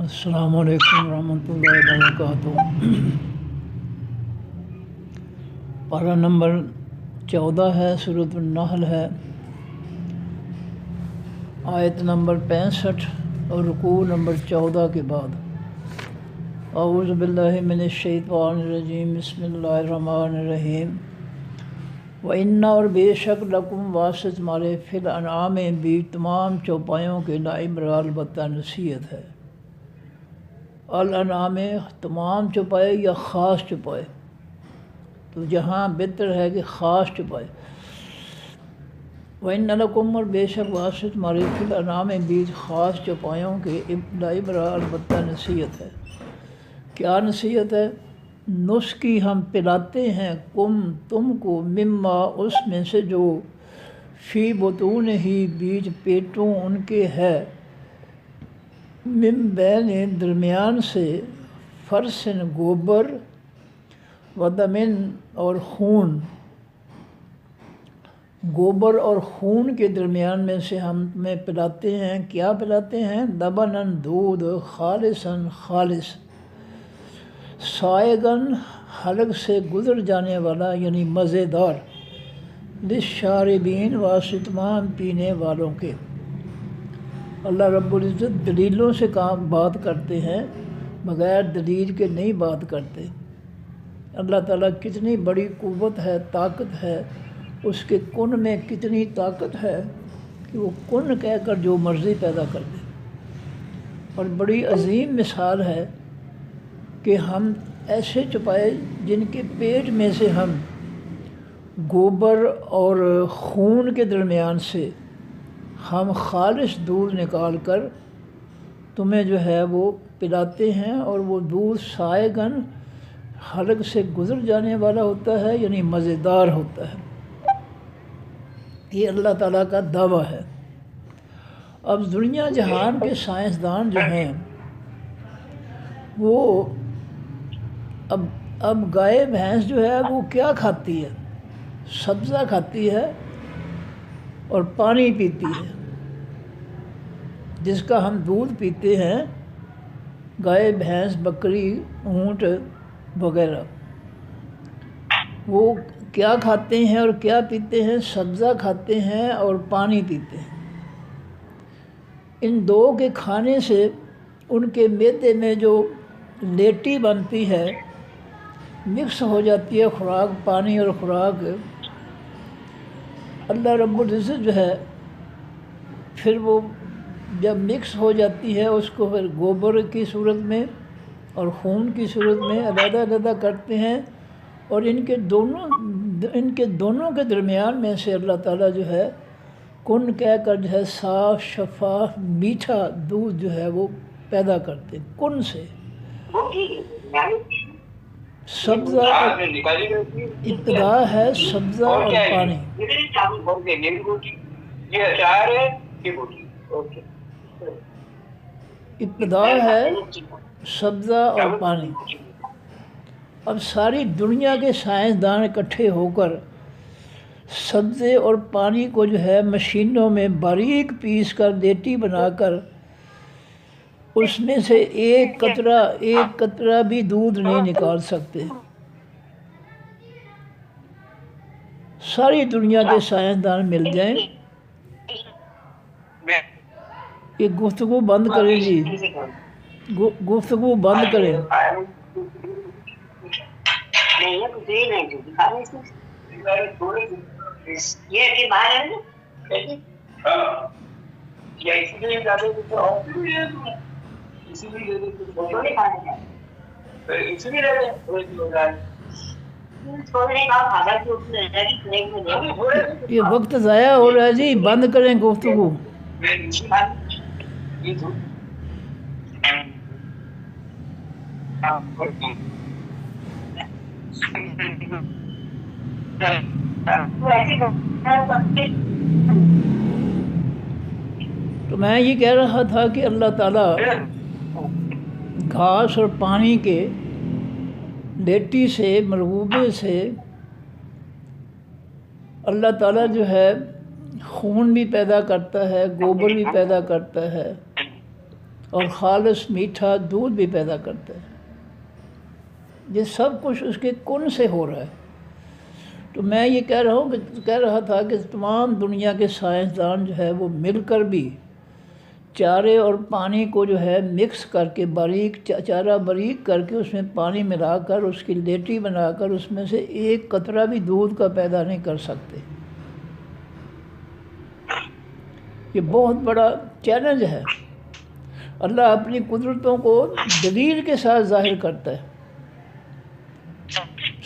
السلام علیکم ورحمۃ اللہ وبرکاتہ۔ پارہ نمبر 14 ہے، سورۃ النحل ہے، آیت نمبر 65 اور رکوع نمبر 14 کے بعد۔ اعوذ باللہ من الشیطان الرجیم، بسم اللہ الرحمن الرحیم۔ وَإِنَّ اور بے شک لکم واسط تمہارے فی الانعام بھی تمام چوپایوں کے لعبرۃ البتہ نصیحت ہے۔ الانعام تمام چوپائے یا خاص چوپائے، تو جہاں بہتر ہے کہ خاص چوپائے۔ وَإِنَّ لَكُمْ اور بے شک واسط تمہارے فی الانعام بھی خاص چوپایوں کے لعبرۃ البتہ نصیحت ہے۔ کیا نصیحت ہے؟ نسخی ہم پلاتے ہیں تم کو مما اس میں سے جو فی بطون ہی بیچ پیٹوں ان کے ہے، من بین درمیان سے، فرسن گوبر، ودمن اور خون، گوبر اور خون کے درمیان میں سے ہم تمہیں پلاتے ہیں۔ کیا پلاتے ہیں؟ لبنن دودھ، خالصاً خالص، سائغن حلق سے گزر جانے والا یعنی مزیدار، للشاربین واسطہ تمام پینے والوں کے۔ اللہ رب العزت دلیلوں سے کام بات کرتے ہیں، بغیر دلیل کے نہیں بات کرتے۔ اللہ تعالیٰ کتنی بڑی قوت ہے، طاقت ہے، اس کے کن میں کتنی طاقت ہے کہ وہ کن کہہ کر جو مرضی پیدا کر دے۔ اور بڑی عظیم مثال ہے کہ ہم ایسے چوپائے جن کے پیٹ میں سے ہم گوبر اور خون کے درمیان سے ہم خالص دودھ نکال کر تمہیں جو ہے وہ پلاتے ہیں، اور وہ دودھ سائغن حلق سے گزر جانے والا ہوتا ہے یعنی مزیدار ہوتا ہے۔ یہ اللہ تعالیٰ کا دعویٰ ہے۔ اب دنیا جہان کے سائنسدان جو ہیں وہ اب گائے بھینس جو ہے وہ کیا کھاتی ہے؟ سبزہ کھاتی ہے اور پانی پیتی ہے، جس کا ہم دودھ پیتے ہیں، گائے بھینس بکری اونٹ وغیرہ۔ وہ کیا کھاتے ہیں اور کیا پیتے ہیں؟ سبزہ کھاتے ہیں اور پانی پیتے ہیں۔ ان دو کے کھانے سے ان کے معدے میں جو لیٹی بنتی ہے، مکس ہو جاتی ہے خوراک، پانی اور خوراک۔ اللہ رب العزت جو ہے پھر وہ جب مکس ہو جاتی ہے اس کو پھر گوبر کی صورت میں اور خون کی صورت میں علیحدہ علیحدہ کرتے ہیں، اور ان کے دونوں کے درمیان میں سے اللہ تعالیٰ جو ہے کن کہہ کر جو ہے صاف شفاف میٹھا دودھ جو ہے وہ پیدا کرتے ہیں کن سے۔ سبزہ ابتدا ہے، سبزہ اور پانی۔ ابتدا ہے سبزہ اور پانی۔ اب ساری دنیا کے سائنسدان اکٹھے ہو کر سبزے اور پانی کو جو ہے مشینوں میں باریک پیس کر لیٹی بنا کر اس میں سے ایک قطرہ بھی دودھ نہیں نکال سکتے۔ ساری دنیا کے سائنسدان مل جائیں۔ یہ گفتگو بند کریں جی، گفتگو بند کریں۔ یہ وقت ضائع ہو رہا ہے جی، بند کریں گفتگو۔ تو میں یہ کہہ رہا تھا کہ اللہ تعالیٰ گھاس اور پانی کے لیٹی سے، مرغوبے سے اللہ تعالیٰ جو ہے خون بھی پیدا کرتا ہے، گوبر بھی پیدا کرتا ہے، اور خالص میٹھا دودھ بھی پیدا کرتا ہے۔ یہ سب کچھ اس کے کن سے ہو رہا ہے۔ تو میں یہ کہہ رہا تھا کہ تمام دنیا کے سائنسدان جو ہے وہ مل کر بھی چارے اور پانی کو جو ہے مکس کر کے چارہ باریک کر کے اس میں پانی ملا کر اس کی لیٹی بنا کر اس میں سے ایک قطرہ بھی دودھ کا پیدا نہیں کر سکتے۔ یہ بہت بڑا چیلنج ہے۔ اللہ اپنی قدرتوں کو دلیل کے ساتھ ظاہر کرتا ہے،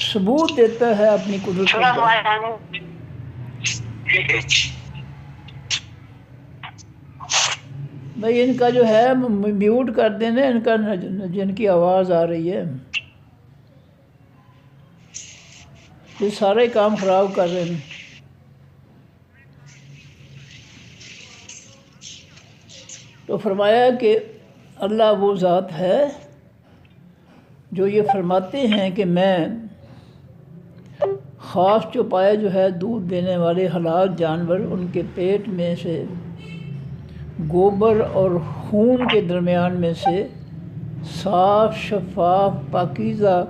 ثبوت دیتا ہے اپنی قدرتوں کا۔ بھائی ان کا جو ہے میوٹ کر دینا، ان کا جن کی آواز آ رہی ہے یہ سارے کام خراب کر رہے ہیں۔ تو فرمایا کہ اللہ وہ ذات ہے جو یہ فرماتے ہیں کہ میں خاص چوپائے جو ہے دودھ دینے والے حلال جانور ان کے پیٹ میں سے گوبر اور خون کے درمیان میں سے صاف شفاف پاکیزہ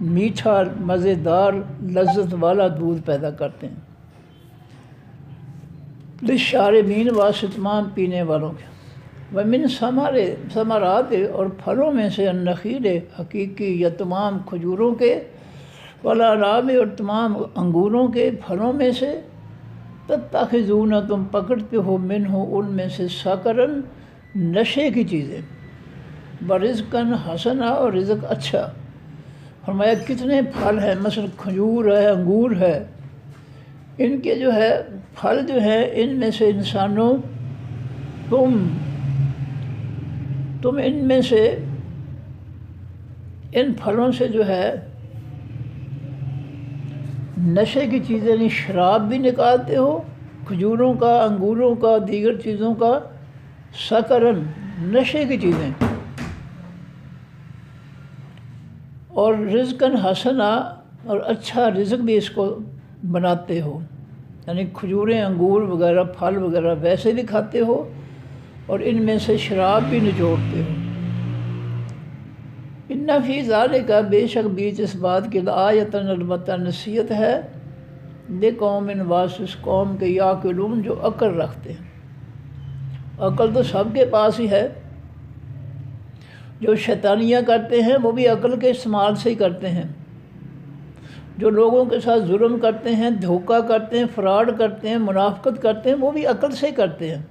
میٹھا مزیدار لذت والا دودھ پیدا کرتے ہیں للشاربین واسطے تمام پینے والوں کے۔ ومن ثمرات اور پھلوں میں سے النخیل حقیقی یا تمام کھجوروں کے، والعناب اور تمام انگوروں کے پھلوں میں سے، تتخذون تم پکڑتے ہو منہ ان میں سے سکرن نشے کی چیزیں، برزقن حسنا اور رزق اچھا۔ فرمایا کتنے پھل ہیں، مثلا کھجور ہے، انگور ہے، ان کے جو ہے پھل جو ہے ان میں سے انسانوں تم ان میں سے ان پھلوں سے جو ہے نشے کی چیزیں یعنی شراب بھی نکالتے ہو، کھجوروں کا، انگوروں کا، دیگر چیزوں کا، سکرن نشے کی چیزیں، اور رزقن حسنا اور اچھا رزق بھی اس کو بناتے ہو، یعنی کھجوریں، انگور وغیرہ پھل وغیرہ ویسے بھی کھاتے ہو اور ان میں سے شراب بھی نچوڑتے ہو۔ ان فی ذالک بے شک بیچ اس بات کے لآیۃ البتہ نصیحت ہے، لقوم واسطے اس قوم کے یعقلون جو عقل رکھتے ہیں۔ عقل تو سب کے پاس ہی ہے، جو شیطانیاں کرتے ہیں وہ بھی عقل کے استعمال سے ہی کرتے ہیں، جو لوگوں کے ساتھ ظلم کرتے ہیں، دھوکہ کرتے ہیں، فراڈ کرتے ہیں، منافقت کرتے ہیں، وہ بھی عقل سے ہی کرتے ہیں۔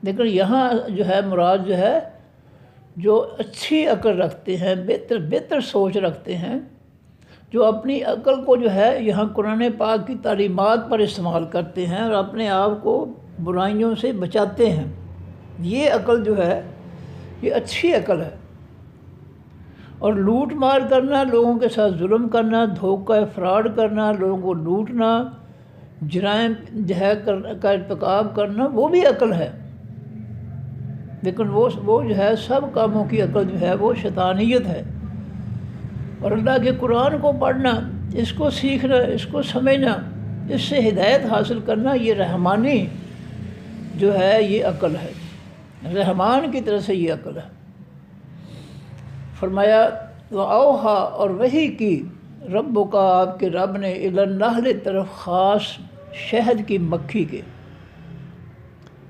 لیکن یہاں جو ہے مراد جو ہے جو اچھی عقل رکھتے ہیں، بہتر سوچ رکھتے ہیں، جو اپنی عقل کو جو ہے یہاں قرآن پاک کی تعلیمات پر استعمال کرتے ہیں اور اپنے آپ کو برائیوں سے بچاتے ہیں، یہ عقل جو ہے یہ اچھی عقل ہے۔ اور لوٹ مار کرنا، لوگوں کے ساتھ ظلم کرنا، دھوکہ فراڈ کرنا، لوگوں کو لوٹنا، جرائم جو ہے کا ارتکاب کرنا، وہ بھی عقل ہے۔ لیکن وہ جو ہے سب کاموں کی عقل جو ہے وہ شیطانیت ہے۔ اور اللہ کے قرآن کو پڑھنا، اس کو سیکھنا، اس کو سمجھنا، اس سے ہدایت حاصل کرنا، یہ رحمانی جو ہے یہ عقل ہے، رحمان کی طرف سے یہ عقل ہے۔ فرمایا وَأَوْحَىٰ اور وحی کی ربک آپ کے رب نے الی النحل طرف خاص شہد کی مکھی کے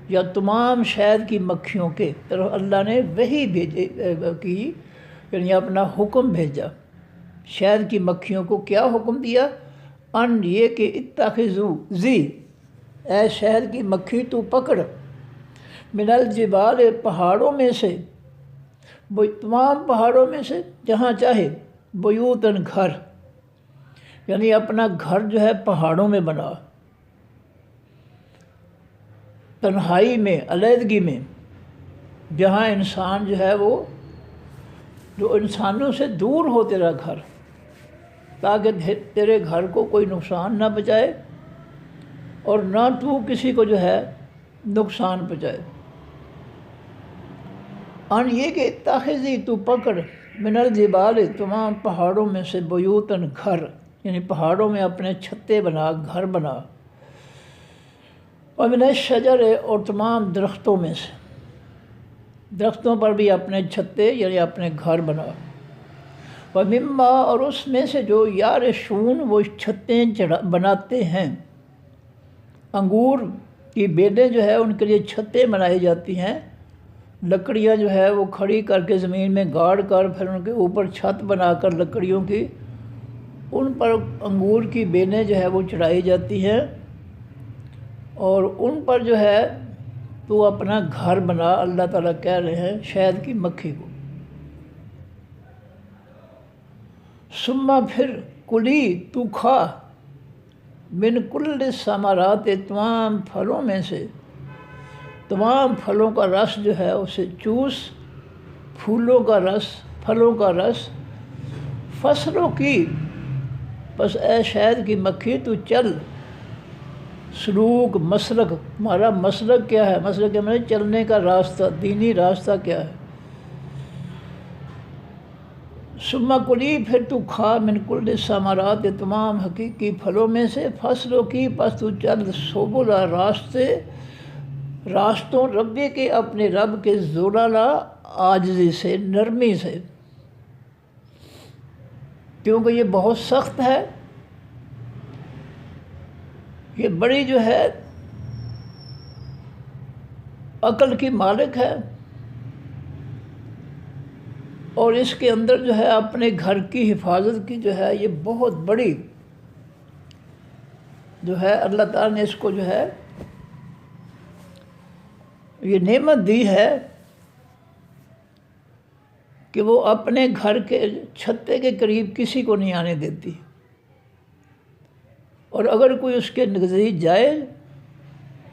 یا تمام شہد کی مکھیوں کے طرف اللہ نے وحی کی، یعنی اپنا حکم بھیجا۔ شہد کی مکھیوں کو کیا حکم دیا؟ ان یہ کہ اتخذو زی، اے شہد کی مکھی تو پکڑ، من الجبال پہاڑوں میں سے، تمام پہاڑوں میں سے جہاں چاہے، بیوتن گھر، یعنی اپنا گھر جو ہے پہاڑوں میں بنا، تنہائی میں، علیحدگی میں، جہاں انسان جو ہے وہ جو انسانوں سے دور ہو تیرا گھر، تاکہ تیرے گھر کو کوئی نقصان نہ پہنچائے اور نہ تو کسی کو جو ہے نقصان پہنچائے۔ ان یہ کہ اتخذی تو پکڑ، من الجبال تمام پہاڑوں میں سے، بیوتن گھر، یعنی پہاڑوں میں اپنے چھتے بنا، گھر بنا، ومن الشجر اور تمام درختوں میں سے، درختوں پر بھی اپنے چھتے یعنی اپنے گھر بنا۔ وَمِمَّا اور اس میں سے جو یارشون وہ چھتیں بناتے ہیں، انگور کی بیلیں جو ہے ان کے لیے چھتیں بنائی جاتی ہیں، لکڑیاں جو ہے وہ کھڑی کر کے زمین میں گاڑ کر پھر ان کے اوپر چھت بنا کر لکڑیوں کی ان پر انگور کی بیلیں جو ہے وہ چڑھائی جاتی ہیں، اور ان پر جو ہے تو اپنا گھر بنا۔ اللہ تعالیٰ کہہ رہے ہیں شہد کی مکھی کو۔ ثم پھر کلی تو کھا من کل الثمرات تمام پھلوں میں سے، تمام پھلوں کا رس جو ہے اسے چوس، پھولوں کا رس، پھلوں کا رس۔ فصلوں کی بس اے شہد کی مکھی تو چل، سلوک مسلک، ہمارا مسلک کیا ہے؟ مسلک کے معنی چلنے کا راستہ، دینی راستہ کیا ہے؟ ثم کلی پھر تو کھا من کل الثمرات تمام حقیقی پھلوں میں سے، فصلوں کی پس تو چل، سبل راستے، راستوں ربی کے اپنے رب کے ذللا عاجزی سے، نرمی سے، کیونکہ یہ بہت سخت ہے، یہ بڑی جو ہے عقل کی مالک ہے، اور اس کے اندر جو ہے اپنے گھر کی حفاظت کی جو ہے یہ بہت بڑی جو ہے اللہ تعالیٰ نے اس کو جو ہے یہ نعمت دی ہے کہ وہ اپنے گھر کے چھتے کے قریب کسی کو نہیں آنے دیتی، اور اگر کوئی اس کے نزدیک جائے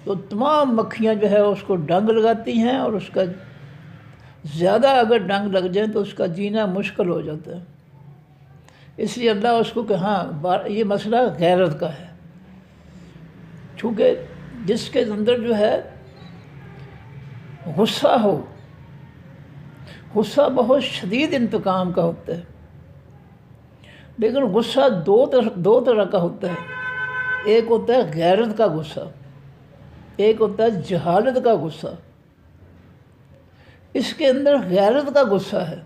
تو تمام مکھیاں جو ہے اس کو ڈنگ لگاتی ہیں، اور اس کا زیادہ اگر ڈنگ لگ جائیں تو اس کا جینا مشکل ہو جاتا ہے۔ اس لیے اللہ اس کو کہ ہاں یہ مسئلہ غیرت کا ہے، چونکہ جس کے اندر جو ہے غصہ ہو، غصہ بہت شدید انتقام کا ہوتا ہے، لیکن غصہ دو طرح کا ہوتا ہے، ایک ہوتا ہے غیرت کا غصہ، ایک ہوتا ہے جہالت کا غصہ۔ اس کے اندر غیرت کا غصہ ہے،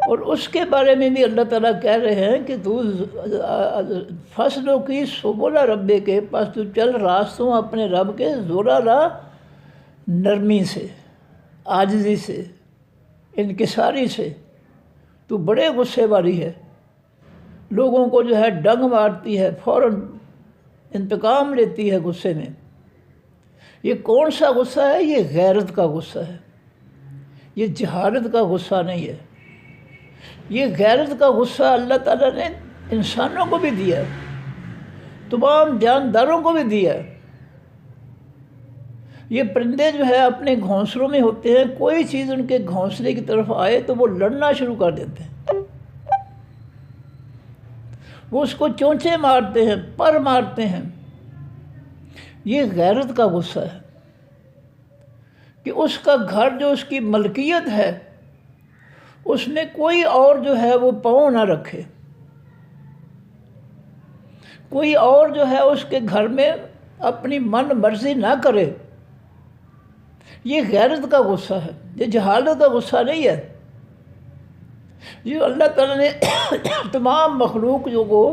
اور اس کے بارے میں بھی اللہ تعالیٰ کہہ رہے ہیں کہ تو فصلوں کی سبل ربے کے پاس تو چل راستوں اپنے رب کے ذللا نرمی سے، عاجزی سے، انکساری سے۔ تو بڑے غصے والی ہے، لوگوں کو جو ہے ڈنگ مارتی ہے، فوراً انتقام لیتی ہے غصے میں۔ یہ کون سا غصہ ہے؟ یہ غیرت کا غصہ ہے، یہ جہالت کا غصہ نہیں ہے۔ یہ غیرت کا غصہ اللہ تعالیٰ نے انسانوں کو بھی دیا ہے، تمام جانداروں کو بھی دیا ہے۔ یہ پرندے جو ہے اپنے گھونسلوں میں ہوتے ہیں، کوئی چیز ان کے گھونسلے کی طرف آئے تو وہ لڑنا شروع کر دیتے ہیں، وہ اس کو چونچے مارتے ہیں، پر مارتے ہیں۔ یہ غیرت کا غصہ ہے کہ اس کا گھر جو اس کی ملکیت ہے اس میں کوئی اور جو ہے وہ پاؤں نہ رکھے، کوئی اور جو ہے اس کے گھر میں اپنی من مرضی نہ کرے۔ یہ غیرت کا غصہ ہے، یہ جہالت کا غصہ نہیں ہے۔ یہ اللہ تعالیٰ نے تمام مخلوق کو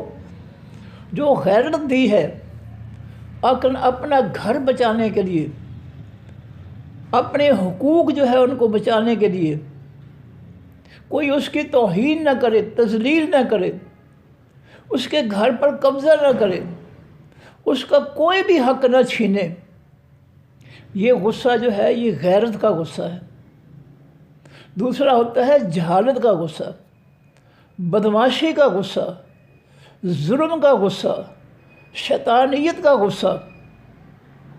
جو غیرت دی ہے اپنا گھر بچانے کے لیے، اپنے حقوق جو ہے ان کو بچانے کے لیے، کوئی اس کی توہین نہ کرے، تذلیل نہ کرے، اس کے گھر پر قبضہ نہ کرے، اس کا کوئی بھی حق نہ چھینے۔ یہ غصہ جو ہے یہ غیرت کا غصہ ہے۔ دوسرا ہوتا ہے جہالت کا غصہ، بدمعاشی کا غصہ، ظلم کا غصہ، شیطانیت کا غصہ۔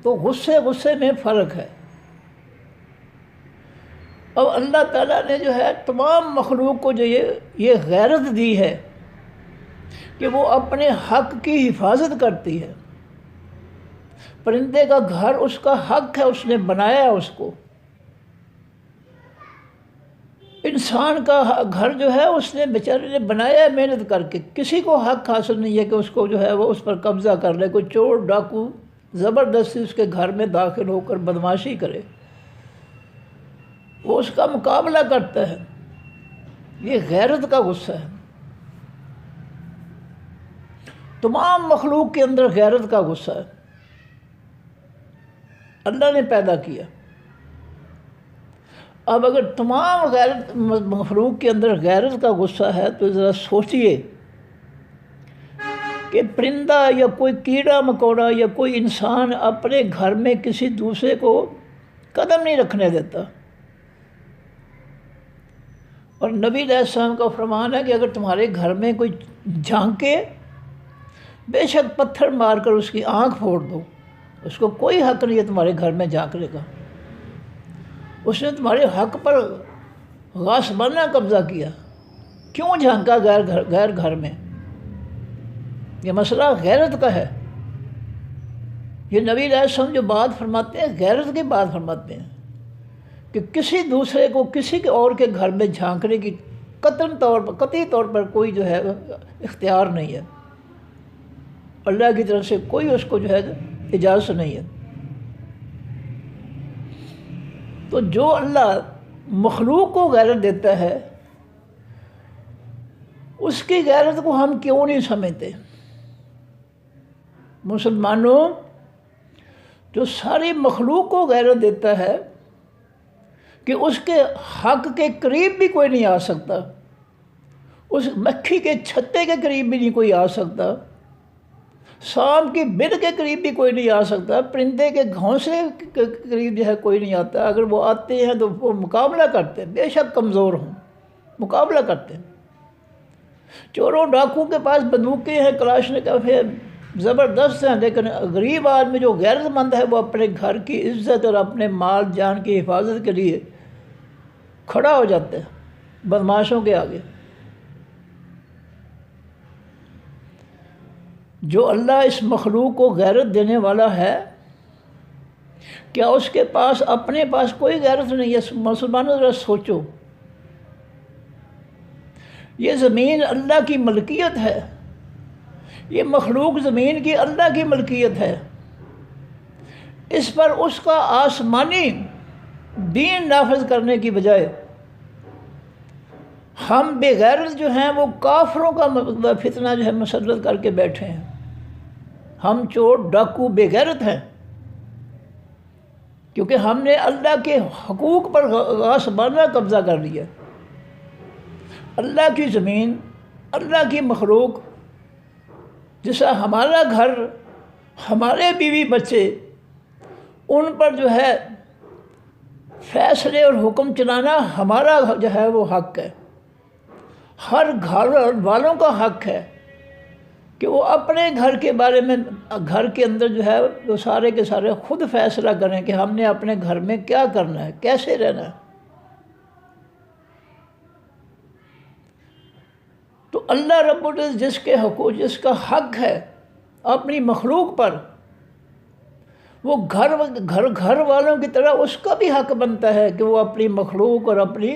تو غصے میں فرق ہے۔ اب اللہ تعالیٰ نے جو ہے تمام مخلوق کو جو یہ غیرت دی ہے کہ وہ اپنے حق کی حفاظت کرتی ہے۔ پرندے کا گھر اس کا حق ہے، اس نے بنایا ہے اس کو۔ انسان کا گھر جو ہے اس نے بیچارے نے بنایا ہے محنت کر کے، کسی کو حق حاصل نہیں ہے کہ اس کو جو ہے وہ اس پر قبضہ کر لے، کوئی چور ڈاکو زبردستی اس کے گھر میں داخل ہو کر بدمعاشی کرے۔ وہ اس کا مقابلہ کرتا ہے. یہ غیرت کا غصہ ہے. تمام مخلوق کے اندر غیرت کا غصہ ہے. اللہ نے پیدا کیا. اب اگر تمام غیرت مخلوق کے اندر غیرت کا غصہ ہے تو ذرا سوچئے کہ پرندہ یا کوئی کیڑا مکوڑا یا کوئی انسان اپنے گھر میں کسی دوسرے کو قدم نہیں رکھنے دیتا. اور نبی علیہ السلام کا فرمان ہے کہ اگر تمہارے گھر میں کوئی جھانکے بے شک پتھر مار کر اس کی آنکھ پھوڑ دو. اس کو کوئی حق نہیں ہے تمہارے گھر میں جھانکنے کا. اس نے تمہارے حق پر غاصبانہ قبضہ کیا. کیوں جھانکا غیر گھر میں؟ یہ مسئلہ غیرت کا ہے. یہ نبی علیہ السلام جو بات فرماتے ہیں غیرت کی بات فرماتے ہیں کہ کسی دوسرے کو کسی کے اور کے گھر میں جھانکنے کی قطعی طور پر کوئی جو ہے اختیار نہیں ہے. اللہ کی طرف سے کوئی اس کو جو ہے اجازت نہیں ہے. تو جو اللہ مخلوق کو غیرت دیتا ہے اس کی غیرت کو ہم کیوں نہیں سمجھتے؟ مسلمانوں، جو ساری مخلوق کو غیرت دیتا ہے کہ اس کے حق کے قریب بھی کوئی نہیں آ سکتا، اس مکھی کے چھتے کے قریب بھی نہیں کوئی آ سکتا، سانپ کی بل کے قریب بھی کوئی نہیں آ سکتا، پرندے کے گھونسلے کے قریب جو ہے کوئی نہیں آتا. اگر وہ آتے ہیں تو وہ مقابلہ کرتے ہیں، بے شک کمزور ہوں مقابلہ کرتے ہیں. چوروں ڈاکوں کے پاس بندوقیں ہیں، کلاشنکوف ہے، زبردست ہیں، لیکن غریب آدمی جو غیرت مند ہے وہ اپنے گھر کی عزت اور اپنے مال جان کی حفاظت کے لیے کھڑا ہو جاتے ہیں بدماشوں کے آگے. جو اللہ اس مخلوق کو غیرت دینے والا ہے، کیا اس کے پاس اپنے پاس کوئی غیرت نہیں ہے؟ مسلمانوں ذرا سوچو. یہ زمین اللہ کی ملکیت ہے، یہ مخلوق زمین کی اللہ کی ملکیت ہے. اس پر اس کا آسمانی دین نافذ کرنے کی بجائے ہم بے غیرت جو ہیں وہ کافروں کا فتنہ جو ہے مسلط کر کے بیٹھے ہیں. ہم چور ڈاکو بے غیرت ہیں کیونکہ ہم نے اللہ کے حقوق پر غاصبانہ قبضہ کر لیا. اللہ کی زمین، اللہ کی مخلوق، جیسا ہمارا گھر، ہمارے بیوی بچے، ان پر جو ہے فیصلے اور حکم چلانا ہمارا جو ہے وہ حق ہے. ہر گھر والوں کا حق ہے کہ وہ اپنے گھر کے بارے میں گھر کے اندر جو ہے وہ سارے کے سارے خود فیصلہ کریں کہ ہم نے اپنے گھر میں کیا کرنا ہے، کیسے رہنا ہے. تو اللہ رب العزت جس کے حقوق، جس کا حق ہے اپنی مخلوق پر، وہ گھر والوں کی طرح اس کا بھی حق بنتا ہے کہ وہ اپنی مخلوق اور اپنی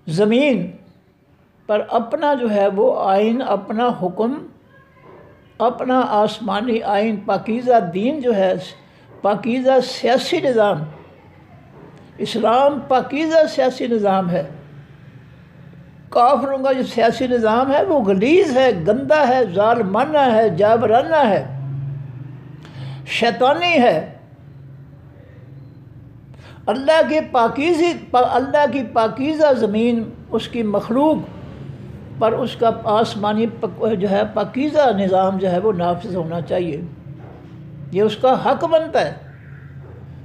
زمین پر اپنا جو ہے وہ آئین، اپنا حکم، اپنا آسمانی آئین، پاکیزہ دین جو ہے، پاکیزہ سیاسی نظام، اسلام پاکیزہ سیاسی نظام ہے. کافروں کا جو سیاسی نظام ہے وہ غلیظ ہے، گندہ ہے، ظالمانہ ہے، جابرانہ ہے، شیطانی ہے. اللہ کی پاکیزہ زمین، اس کی مخلوق پر اس کا آسمانی جو ہے پاکیزہ نظام جو ہے وہ نافذ ہونا چاہیے. یہ اس کا حق بنتا ہے.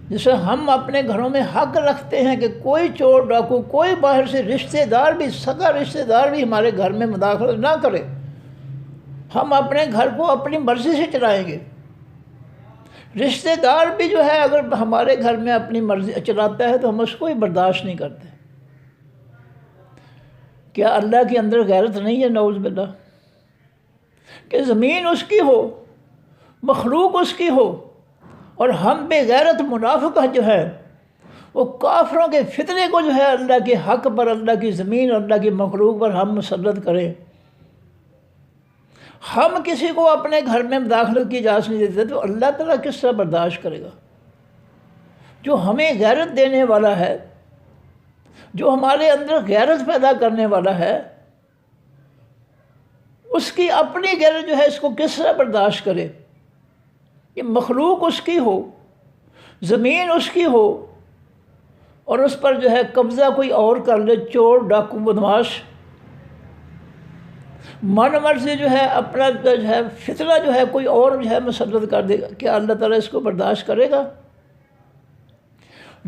جیسے ہم اپنے گھروں میں حق رکھتے ہیں کہ کوئی چور ڈاکو، کوئی باہر سے رشتہ دار بھی، سگا رشتہ دار بھی ہمارے گھر میں مداخلت نہ کرے. ہم اپنے گھر کو اپنی مرضی سے چلائیں گے. رشتہ دار بھی جو ہے اگر ہمارے گھر میں اپنی مرضی چلاتا ہے تو ہم اس کو ہی برداشت نہیں کرتے. کیا اللہ کے اندر غیرت نہیں ہے؟ نعوذ باللہ. کہ زمین اس کی ہو، مخلوق اس کی ہو، اور ہم بے غیرت منافق جو ہے وہ کافروں کے فتنے کو جو ہے اللہ کے حق پر، اللہ کی زمین اور اللہ کی مخلوق پر ہم مسلط کریں. ہم کسی کو اپنے گھر میں مداخلت کی اجازت نہیں دیتے تو اللہ تعالیٰ کس طرح برداشت کرے گا؟ جو ہمیں غیرت دینے والا ہے جو ہمارے اندر غیرت پیدا کرنے والا ہے، اس کی اپنی غیرت جو ہے اس کو کس طرح برداشت کرے؟ یہ مخلوق اس کی ہو، زمین اس کی ہو، اور اس پر جو ہے قبضہ کوئی اور کر لے، چور ڈاکو بدماش، من مرضی جو ہے اپنا جو ہے فتنہ جو ہے کوئی اور جو ہے مسلط کر دے گا، کیا اللہ تعالیٰ اس کو برداشت کرے گا؟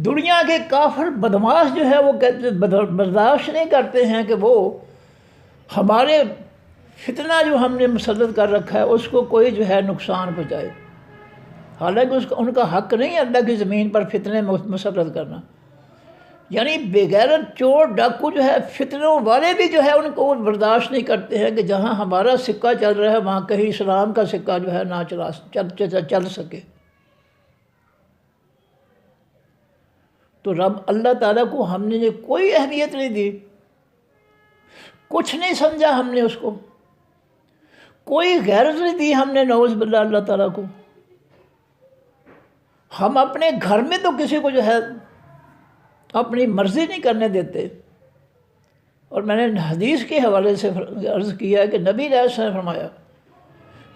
دنیا کے کافر بدماش جو ہے وہ برداشت نہیں کرتے ہیں کہ وہ ہمارے فتنہ جو ہم نے مسلط کر رکھا ہے اس کو کوئی جو ہے نقصان پہنچائے، حالانکہ ان کا حق نہیں ہے اللہ کی زمین پر فتنے مسلط کرنا۔ یعنی بغیرت چور ڈاکو جو ہے فتنوں والے بھی جو ہے ان کو برداشت نہیں کرتے ہیں کہ جہاں ہمارا سکہ چل رہا ہے وہاں کہیں اسلام کا سکہ جو ہے نہ چل سکے۔ تو رب اللہ تعالیٰ کو ہم نے کوئی اہمیت نہیں دی، کچھ نہیں سمجھا ہم نے، اس کو کوئی غیرت نہیں دی ہم نے، نعوذ باللہ اللہ تعالیٰ کو۔ ہم اپنے گھر میں تو کسی کو جو ہے اپنی مرضی نہیں کرنے دیتے، اور میں نے حدیث کے حوالے سے عرض کیا ہے کہ نبی علیہ السلام نے فرمایا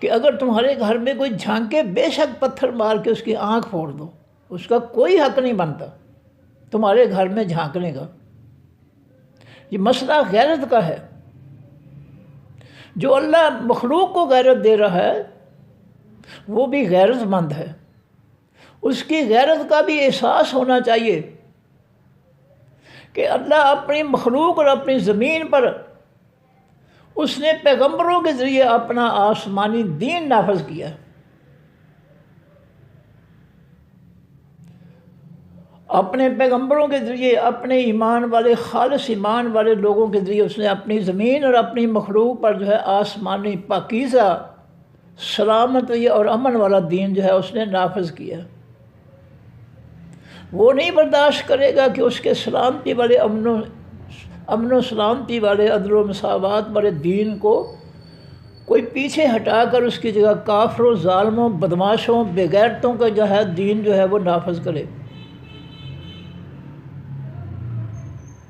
کہ اگر تمہارے گھر میں کوئی جھانکے بے شک پتھر مار کے اس کی آنکھ پھوڑ دو، اس کا کوئی حق نہیں بنتا تمہارے گھر میں جھانکنے کا۔ یہ مسئلہ غیرت کا ہے۔ جو اللہ مخلوق کو غیرت دے رہا ہے وہ بھی غیرت مند ہے، اس کی غیرت کا بھی احساس ہونا چاہیے کہ اللہ اپنی مخلوق اور اپنی زمین پر اس نے پیغمبروں کے ذریعے اپنا آسمانی دین نافذ کیا، اپنے پیغمبروں کے ذریعے، اپنے ایمان والے خالص ایمان والے لوگوں کے ذریعے اس نے اپنی زمین اور اپنی مخلوق پر جو ہے آسمانی پاکیزہ سلامتی اور امن والا دین جو ہے اس نے نافذ کیا۔ وہ نہیں برداشت کرے گا کہ اس کے سلامتی والے امن و سلامتی والے عدل و مساوات والے دین کو کوئی پیچھے ہٹا کر اس کی جگہ کافروں، ظالموں، بدماشوں، بے غیرتوں کا جو ہے دین جو ہے وہ نافذ کرے۔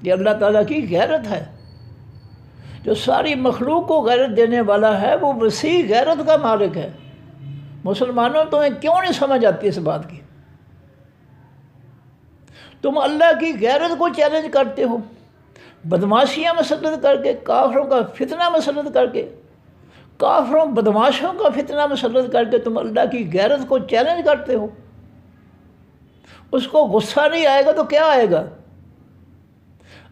یہ اللہ تعالیٰ کی غیرت ہے۔ جو ساری مخلوق کو غیرت دینے والا ہے وہ وسیع غیرت کا مالک ہے۔ مسلمانوں تمہیں کیوں نہیں سمجھ آتی اس بات کی؟ تم اللہ کی غیرت کو چیلنج کرتے ہو، بدماشیاں مسلط کر کے، کافروں کا فتنہ مسلط کر کے، کافروں بدماشوں کا فتنہ مسلط کر کے تم اللہ کی غیرت کو چیلنج کرتے ہو۔ اس کو غصہ نہیں آئے گا تو کیا آئے گا؟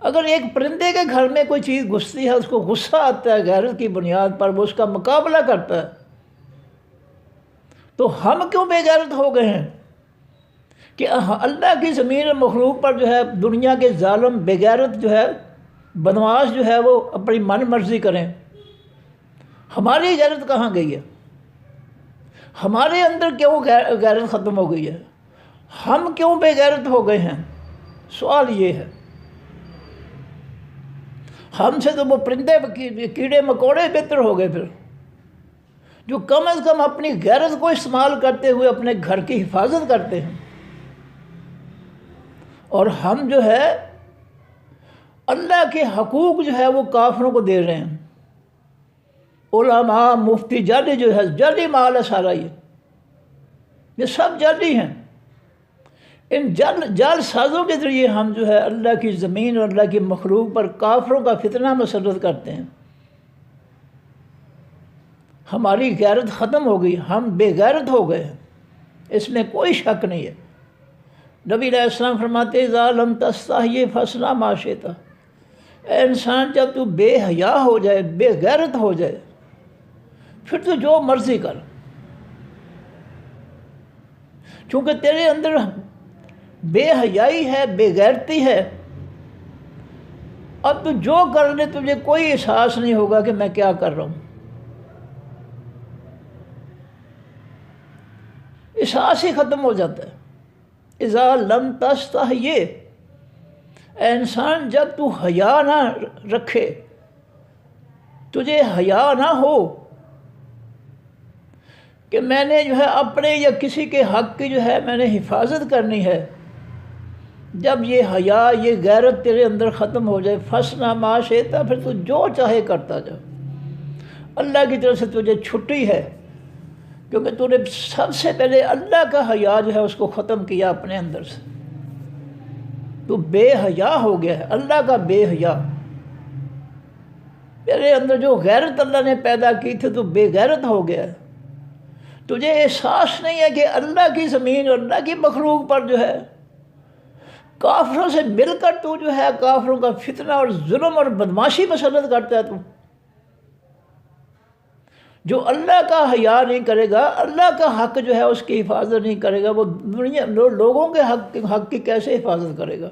اگر ایک پرندے کے گھر میں کوئی چیز گھستی ہے، اس کو غصہ آتا ہے غیرت کی بنیاد پر، وہ اس کا مقابلہ کرتا ہے، تو ہم کیوں بے غیرت ہو گئے ہیں کہ اللہ کی زمین مخلوق پر جو ہے دنیا کے ظالم بے غیرت جو ہے بدماش جو ہے وہ اپنی من مرضی کریں؟ ہماری غیرت کہاں گئی ہے؟ ہمارے اندر کیوں غیرت ختم ہو گئی ہے؟ ہم کیوں بے غیرت ہو گئے ہیں؟ سوال یہ ہے۔ ہم سے تو وہ پرندے کیڑے مکوڑے بہتر ہو گئے، پھر جو کم از کم اپنی غیرت کو استعمال کرتے ہوئے اپنے گھر کی حفاظت کرتے ہیں، اور ہم جو ہے اللہ کے حقوق جو ہے وہ کافروں کو دے رہے ہیں۔ علماء، مفتی، جج جو ہے جعلی مال ہے سارا، یہ سب جعلی ہیں۔ ان جعل سازوں کے ذریعے ہم جو ہے اللہ کی زمین اور اللہ کی مخلوق پر کافروں کا فتنہ مسلط کرتے ہیں۔ ہماری غیرت ختم ہو گئی، ہم بے غیرت ہو گئے ہیں، اس میں کوئی شک نہیں ہے۔ نبی علیہ السلام فرماتے اذا لم تستحی فاصنع ما شئت، اے انسان جب تو بے حیا ہو جائے، بے غیرت ہو جائے، پھر تو جو مرضی کر، چونکہ تیرے اندر بے حیائی ہے، بے غیرتی ہے، اب تو جو کر لے تجھے کوئی احساس نہیں ہوگا کہ میں کیا کر رہا ہوں، احساس ہی ختم ہو جاتا ہے۔ اذا لم تستحی، اے انسان جب تو حیا نہ رکھے، تجھے حیا نہ ہو کہ میں نے جو ہے اپنے یا کسی کے حق کی جو ہے میں نے حفاظت کرنی ہے، جب یہ حیا، یہ غیرت تیرے اندر ختم ہو جائے، فَاصْنَعْ مَا شِئْتَ، پھر تو جو چاہے کرتا جا۔ اللہ کی طرف سے تجھے چھٹی ہے، کیونکہ تو نے سب سے پہلے اللہ کا حیا جو ہے اس کو ختم کیا اپنے اندر سے۔ تو بے حیا ہو گیا ہے، اللہ کا بے حیا۔ تیرے اندر جو غیرت اللہ نے پیدا کی تھی تو بے غیرت ہو گیا ہے۔ تجھے احساس نہیں ہے کہ اللہ کی زمین اور اللہ کی مخلوق پر جو ہے کافروں سے مل کر تو جو ہے کافروں کا فتنہ اور ظلم اور بدماشی مسلط کرتا ہے۔ تو جو اللہ کا حیا نہیں کرے گا، اللہ کا حق جو ہے اس کی حفاظت نہیں کرے گا، وہ دنیا لوگوں کے حق کی کیسے حفاظت کرے گا؟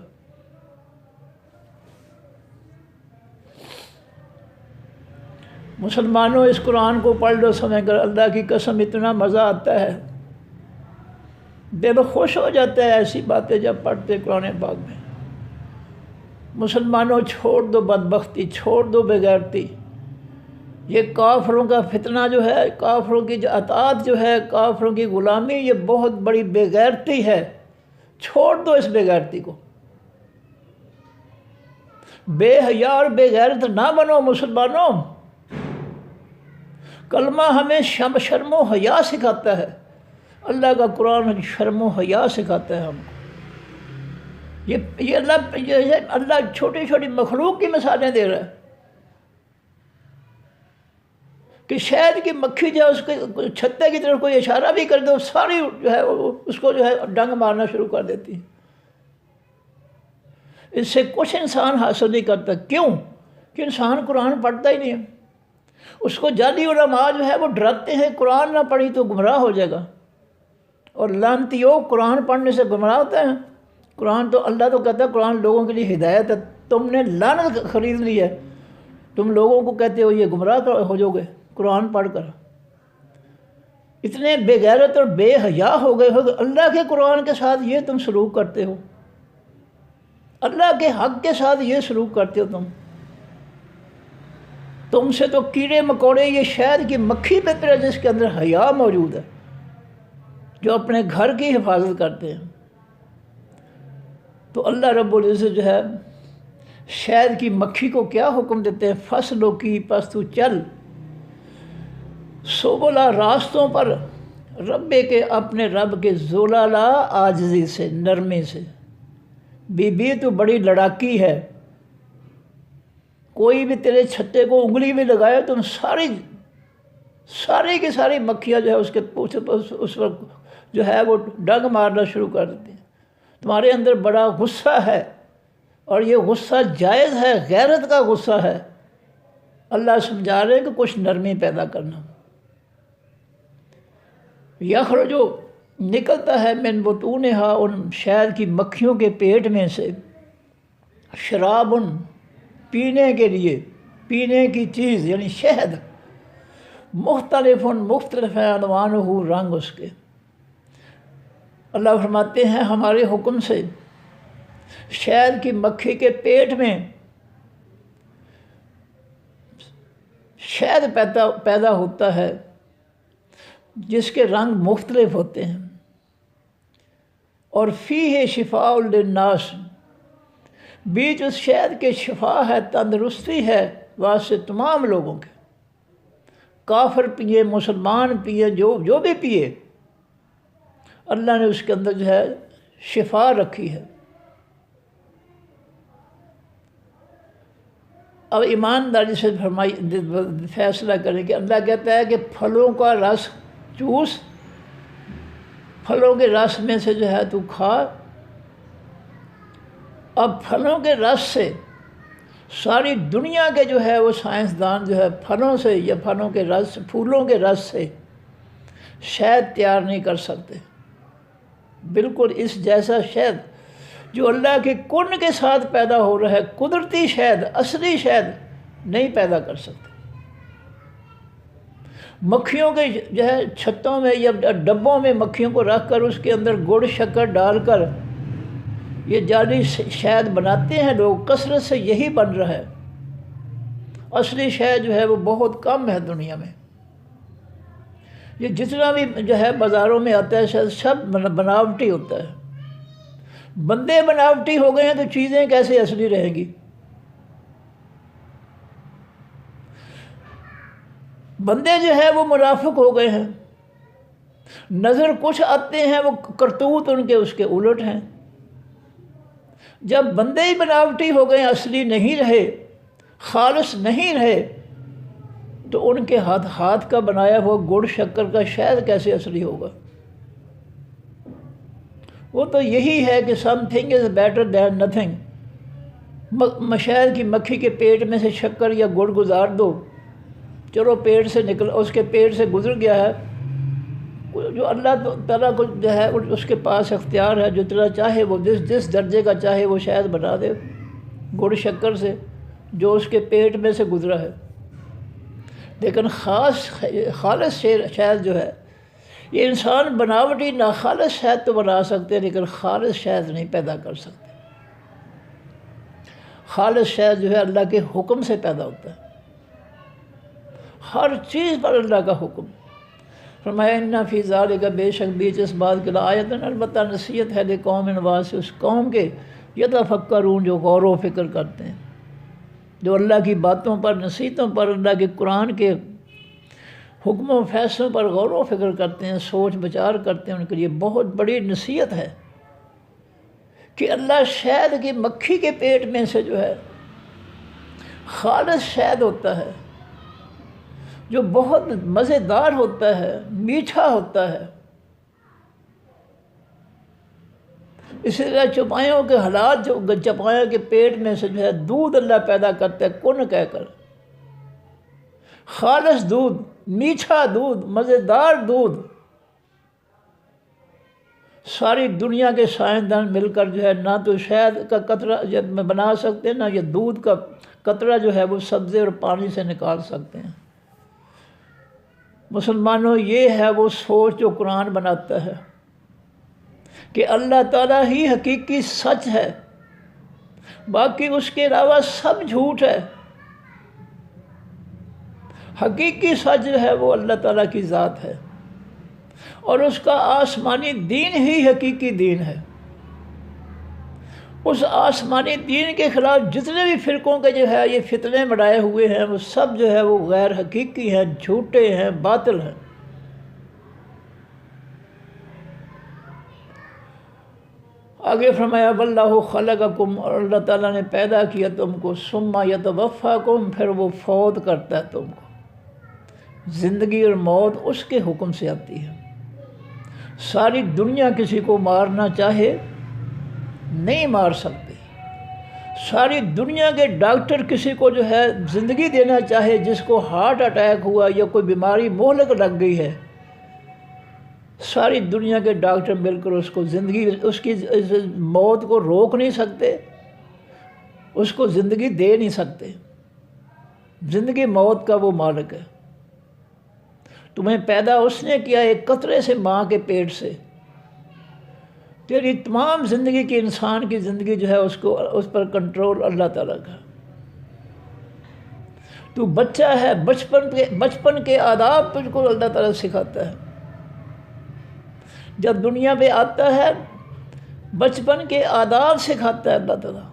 مسلمانوں، اس قرآن کو پڑھ لو سمجھ کر، اللہ کی قسم اتنا مزہ آتا ہے، دل خوش ہو جاتا ہے ایسی باتیں جب پڑھتے قرآن پاک میں۔ مسلمانوں، چھوڑ دو بدبختی، چھوڑ دو بغیرتی۔ یہ کافروں کا فتنہ جو ہے، کافروں کی جو اطاعت جو ہے، کافروں کی غلامی، یہ بہت بڑی بے غیرتی ہے۔ چھوڑ دو اس بے غیرتی کو۔ بے حیا اور بے غیرت نہ بنو مسلمانوں۔ کلمہ ہمیں شرم و حیا سکھاتا ہے، اللہ کا قرآن شرم و حیا سکھاتا ہے ہم کو۔ یہ اللہ چھوٹی چھوٹی مخلوق کی مثالیں دے رہا ہے کہ شہد کی مکھی جو ہے اس کے چھتے کی طرف کوئی اشارہ بھی کر دو، ساری جو ہے اس کو جو ہے ڈنگ مارنا شروع کر دیتی ہے۔ اس سے کچھ انسان حاصل نہیں کرتا۔ کیوں؟ کہ انسان قرآن پڑھتا ہی نہیں ہے۔ اس کو جعلی علماء جو ہے وہ ڈراتے ہیں قرآن نہ پڑھی تو گمراہ ہو جائے گا، اور لعنتیوں قرآن پڑھنے سے گمراہ ہوتا ہے۔ قرآن تو اللہ تو کہتا ہے قرآن لوگوں کے لیے ہدایت ہے، تم نے لعنت خرید لی ہے، تم لوگوں کو کہتے ہو یہ گمراہ ہو جاؤ گے قرآن پڑھ کر۔ اتنے بے غیرت اور بے حیا ہو گئے ہو کہ اللہ کے قرآن کے ساتھ یہ تم سلوک کرتے ہو، اللہ کے حق کے ساتھ یہ سلوک کرتے ہو۔ تم سے تو کیڑے مکوڑے، یہ شہد کی مکھی بہتر ہے جس کے اندر حیا موجود ہے، جو اپنے گھر کی حفاظت کرتے ہیں۔ تو اللہ رب العزت جو ہے شہد کی مکھی کو کیا حکم دیتے ہیں؟ فصلوں کی پس تو چل، سبلا راستوں پر، رب کے اپنے رب کے ذلالا عاجزی سے، نرمی سے۔ بی تو بڑی لڑاکی ہے، کوئی بھی تیرے چھتے کو انگلی بھی لگائے تم ساری کی ساری مکھیاں جو ہے اس کے اس وقت جو ہے وہ ڈنگ مارنا شروع کر دیتی ہیں۔ تمہارے اندر بڑا غصہ ہے، اور یہ غصہ جائز ہے، غیرت کا غصہ ہے۔ اللہ سمجھا رہے کہ کچھ نرمی پیدا کرنا۔ یخرجو نکلتا ہے من بطونہا، ان شہد کی مکھیوں کے پیٹ میں سے، شراب پینے کے لیے، پینے کی چیز یعنی شہد، مختلف ہیں عنوانہ، رنگ اس کے۔ اللہ فرماتے ہیں ہمارے حکم سے شہد کی مکھی کے پیٹ میں شہد پیدا ہوتا ہے جس کے رنگ مختلف ہوتے ہیں، اور فیہ شفاء للناس، بیچ اس شہد کے شفا ہے، تندرستی ہے واسطے تمام لوگوں کے۔ کافر پیے، مسلمان پیے، جو بھی پیے، اللہ نے اس کے اندر جو ہے شفا رکھی ہے۔ اب ایمانداری سے فیصلہ کریں کہ اللہ کہتا ہے کہ پھلوں کا رس چوس، پھلوں کے رس میں سے جو ہے تو کھا۔ اب پھلوں کے رس سے ساری دنیا کے جو ہے وہ سائنسدان جو ہے پھلوں سے یا پھلوں کے رس، پھولوں کے رس سے شہد تیار نہیں کر سکتے۔ بالکل اس جیسا شہد جو اللہ کے کن کے ساتھ پیدا ہو رہا ہے، قدرتی شہد، اصلی شہد نہیں پیدا کر سکتے۔ مکھیوں کے جو ہے چھتوں میں یا ڈبوں میں مکھیوں کو رکھ کر اس کے اندر گڑ شکر ڈال کر یہ جعلی شہد بناتے ہیں لوگ، کثرت سے یہی بن رہا ہے۔ اصلی شہد جو ہے وہ بہت کم ہے دنیا میں۔ یہ جتنا بھی جو ہے بازاروں میں آتا ہے شہد سب بناوٹی ہوتا ہے۔ بندے بناوٹی ہو گئے ہیں تو چیزیں کیسے اصلی رہیں گی؟ بندے جو ہے وہ منافق ہو گئے ہیں، نظر کچھ آتے ہیں وہ کرتوت ان کے اس کے الٹ ہیں۔ جب بندے ہی بناوٹی ہو گئے، اصلی نہیں رہے، خالص نہیں رہے، تو ان کے ہاتھ کا بنایا ہوا گڑ شکر کا شہد کیسے اصلی ہوگا؟ وہ تو یہی ہے کہ some thing is better than nothing. شہد کی مکھی کے پیٹ میں سے شکر یا گڑ گزار دو، چلو پیٹ سے نکل، اس کے پیٹ سے گزر گیا ہے، جو اللہ تعالیٰ کو جو ہے اس کے پاس اختیار ہے، جو طرح چاہے وہ جس درجے کا چاہے وہ شہد بنا دے گڑ شکر سے، جو اس کے پیٹ میں سے گزرا ہے۔ لیکن خالص شہد جو ہے، یہ انسان بناوٹی ناخالص شہد تو بنا سکتے ہیں، لیکن خالص شہد نہیں پیدا کر سکتے۔ خالص شہد جو ہے اللہ کے حکم سے پیدا ہوتا ہے، ہر چیز پر اللہ کا حکم۔ فرمایا اِنَّ فِي ذَلِكَ، بے شک بیچ اس بات کے لآیۃ، البتہ نصیحت ہے لقوم واسطے اس قوم کے، یتفکرون جو غور و فکر کرتے ہیں، جو اللہ کی باتوں پر، نصیحتوں پر، اللہ کے قرآن کے حکم و فیصلوں پر غور و فکر کرتے ہیں، سوچ بچار کرتے ہیں۔ ان کے لیے بہت بڑی نصیحت ہے کہ اللہ شہد کی مکھی کے پیٹ میں سے جو ہے خالص شہد ہوتا ہے، جو بہت مزیدار ہوتا ہے، میٹھا ہوتا ہے۔ اسی طرح چوپایوں کے حالات، جو چوپایوں کے پیٹ میں سے جو ہے دودھ اللہ پیدا کرتا ہے کن کہہ کر، خالص دودھ، میٹھا دودھ، مزیدار دودھ۔ ساری دنیا کے سائنسدان مل کر جو ہے نہ تو شہد کا قطرہ بنا سکتے، نہ یہ دودھ کا قطرہ جو ہے وہ سبزے اور پانی سے نکال سکتے ہیں۔ مسلمانوں، یہ ہے وہ سوچ جو قرآن بناتا ہے کہ اللہ تعالیٰ ہی حقیقی سچ ہے، باقی اس کے علاوہ سب جھوٹ ہے۔ حقیقی سچ جو ہے وہ اللہ تعالیٰ کی ذات ہے، اور اس کا آسمانی دین ہی حقیقی دین ہے۔ اس آسمانی دین کے خلاف جتنے بھی فرقوں کے جو ہے یہ فتنے بڑھائے ہوئے ہیں، وہ سب جو ہے وہ غیر حقیقی ہیں، جھوٹے ہیں، باطل ہیں۔ آگے فرمایا واللہ خلقکم، اور اللہ تعالیٰ نے پیدا کیا تم کو، ثم یتوفاکم، پھر وہ فوت کرتا ہے تم کو۔ زندگی اور موت اس کے حکم سے آتی ہے۔ ساری دنیا کسی کو مارنا چاہے نہیں مار سکتے، ساری دنیا کے ڈاکٹر کسی کو جو ہے زندگی دینا چاہے، جس کو ہارٹ اٹیک ہوا یا کوئی بیماری مہلک لگ گئی ہے، ساری دنیا کے ڈاکٹر مل کر اس کو زندگی، اس کی موت کو روک نہیں سکتے، اس کو زندگی دے نہیں سکتے۔ زندگی موت کا وہ مالک ہے۔ تمہیں پیدا اس نے کیا ایک قطرے سے، ماں کے پیٹ سے۔ تیری تمام زندگی کی، انسان کی زندگی جو ہے اس پر کنٹرول اللہ تعالیٰ کا۔ تو بچہ ہے، بچپن کے آداب تجھ کو اللہ تعالیٰ سکھاتا ہے۔ جب دنیا پہ آتا ہے بچپن کے آداب سکھاتا ہے اللہ تعالیٰ۔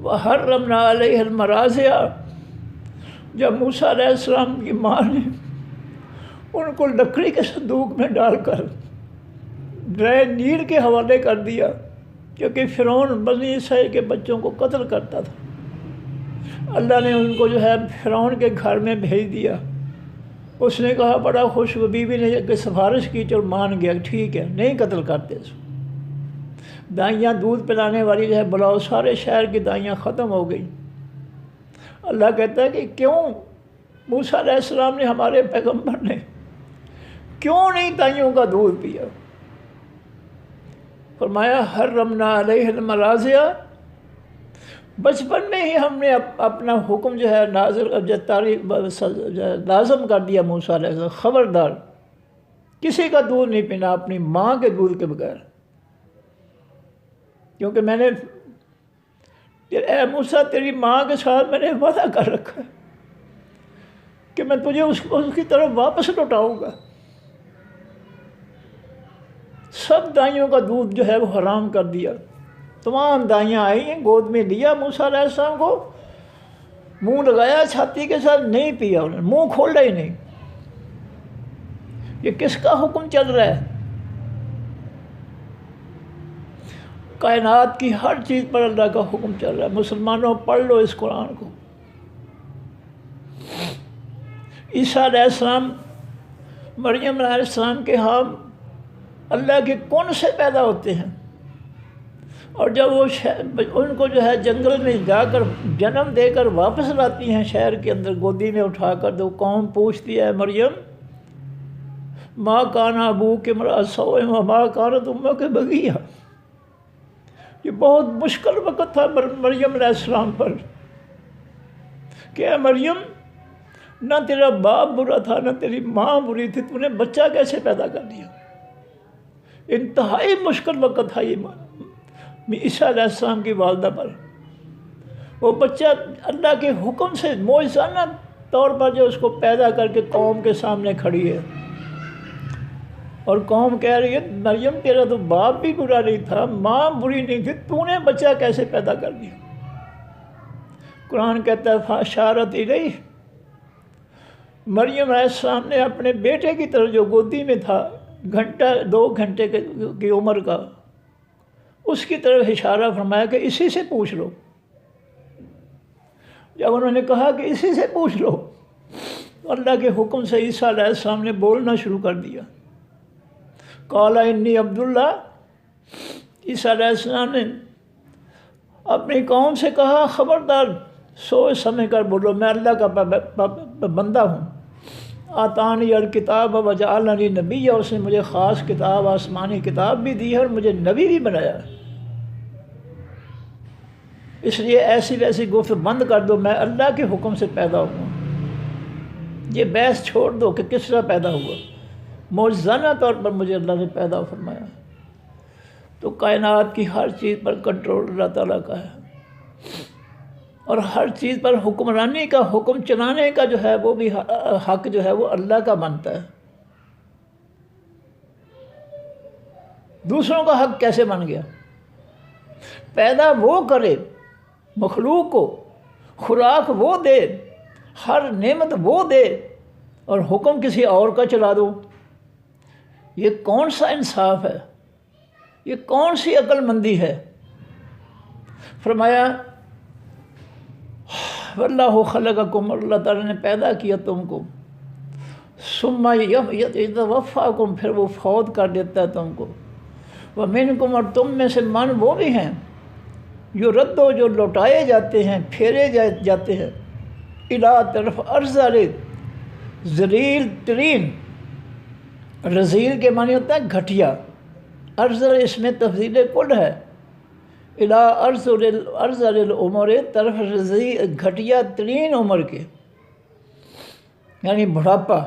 وَحَرَّمْنَا عَلَيْهِ الْمَرَاضِعَ، جب موسیٰ علیہ السلام کی ماں نے ان کو لکڑی کے صندوق میں ڈال کر دریا نیل کے حوالے کر دیا، کیونکہ فرعون بنی اسرائیل کے بچوں کو قتل کرتا تھا، اللہ نے ان کو جو ہے فرعون کے گھر میں بھیج دیا۔ اس نے کہا بڑا خوش، بیوی نے سفارش کی، چل مان گیا، ٹھیک ہے نہیں قتل کرتے اس کو۔ دائیاں دودھ پلانے والی جو ہے بلاؤ، سارے شہر کی دائیاں ختم ہو گئی۔ اللہ کہتا ہے کہ کیوں موسیٰ علیہ السلام نے، ہمارے پیغمبر نے کیوں نہیں دائیوں کا دودھ پیا؟ فرمایا حرمنا علیہ المراضع، بچپن میں ہی ہم نے اپنا حکم جو ہے لازم کر دیا موسیٰ علیہ السلام، خبردار کسی کا دودھ نہیں پینا اپنی ماں کے دودھ کے بغیر، کیونکہ میں نے، اے موسیٰ تیری ماں کے ساتھ میں نے وعدہ کر رکھا ہے کہ میں تجھے اس کی طرف واپس لوٹاؤں گا۔ سب دائیوں کا دودھ جو ہے وہ حرام کر دیا. تمام دائیاں آئی ہیں، گود میں لیا موسیٰ علیہ السلام کو، منہ لگایا چھاتی کے ساتھ، نہیں پیا انہوں نے، منہ کھولا ہی نہیں. یہ کس کا حکم چل رہا ہے؟ کائنات کی ہر چیز پر اللہ کا حکم چل رہا ہے. مسلمانوں پڑھ لو اس قرآن کو. عیسیٰ علیہ السلام، مریم علیہ السلام کے ہاں اللہ کے کون سے پیدا ہوتے ہیں، اور جب وہ ان کو جو ہے جنگل میں جا کر جنم دے کر واپس لاتی ہیں شہر کے اندر گودی میں اٹھا کر، تو قوم پوچھتی ہے مریم ماں کانا ابوک امرأ سوء وما کانت امک بغیہ. یہ بہت مشکل وقت تھا مریم علیہ السلام پر کہ اے مریم، نہ تیرا باپ برا تھا نہ تیری ماں بری تھی، تو نے بچہ کیسے پیدا کر دیا؟ انتہائی مشکل وقت تھا یہ عیسیٰ علیہ السلام کی والدہ پر. وہ بچہ اللہ کے حکم سے معجزانہ طور پر جو اس کو پیدا کر کے قوم کے سامنے کھڑی ہے، اور قوم کہہ رہی ہے مریم تیرا تو باپ بھی برا نہیں تھا، ماں بری نہیں تھی، تو نے بچہ کیسے پیدا کر دیا؟ قرآن کہتا ہے فاشارت الیہ، مریم علیہ السلام نے اپنے بیٹے کی طرف جو گودی میں تھا، گھنٹہ 2 گھنٹے کی عمر کا، اس کی طرف اشارہ فرمایا کہ اسی سے پوچھ لو. جب انہوں نے کہا کہ اسی سے پوچھ لو، اللہ کے حکم سے عیسیٰ علیہ السلام نے بولنا شروع کر دیا. قال انی عبداللہ، عیسیٰ علیہ السلام نے اپنی قوم سے کہا خبردار سوچ سمجھ کر بولو، میں اللہ کا بندہ ہوں. آتانی الکتاب وجعلنی نبی، اس نے مجھے خاص کتاب، آسمانی کتاب بھی دی ہے اور مجھے نبی بھی بنایا. اس لیے ایسی ویسی گفت بند کر دو، میں اللہ کے حکم سے پیدا ہوں. یہ بحث چھوڑ دو کہ کس طرح پیدا ہوا. معجزانہ طور پر مجھے اللہ نے پیدا فرمایا. تو کائنات کی ہر چیز پر کنٹرول اللہ تعالیٰ کا ہے، اور ہر چیز پر حکمرانی کا، حکم چلانے کا جو ہے وہ بھی حق جو ہے وہ اللہ کا بنتا ہے. دوسروں کا حق کیسے بن گیا؟ پیدا وہ کرے مخلوق کو، خوراک وہ دے، ہر نعمت وہ دے، اور حکم کسی اور کا چلا دو. یہ کون سا انصاف ہے؟ یہ کون سی عقل مندی ہے؟ فرمایا واللہ خلقکم، اللہ تعالیٰ نے پیدا کیا تم کو، ثم یتوفاکم، پھر وہ فوت کر دیتا ہے تم کو. ومنکم، اور تم میں سے من وہ بھی ہیں یردو، جو لوٹائے جاتے ہیں، پھیرے جاتے ہیں، الی طرف ارذل، ذلیل ترین. رذیل کے معنی ہوتا ہے گھٹیا، ارذل اس میں تفضیل کل ہے. الی ارذل العمر، طرف رذیل گھٹیا ترین عمر کے، یعنی بڑھاپا.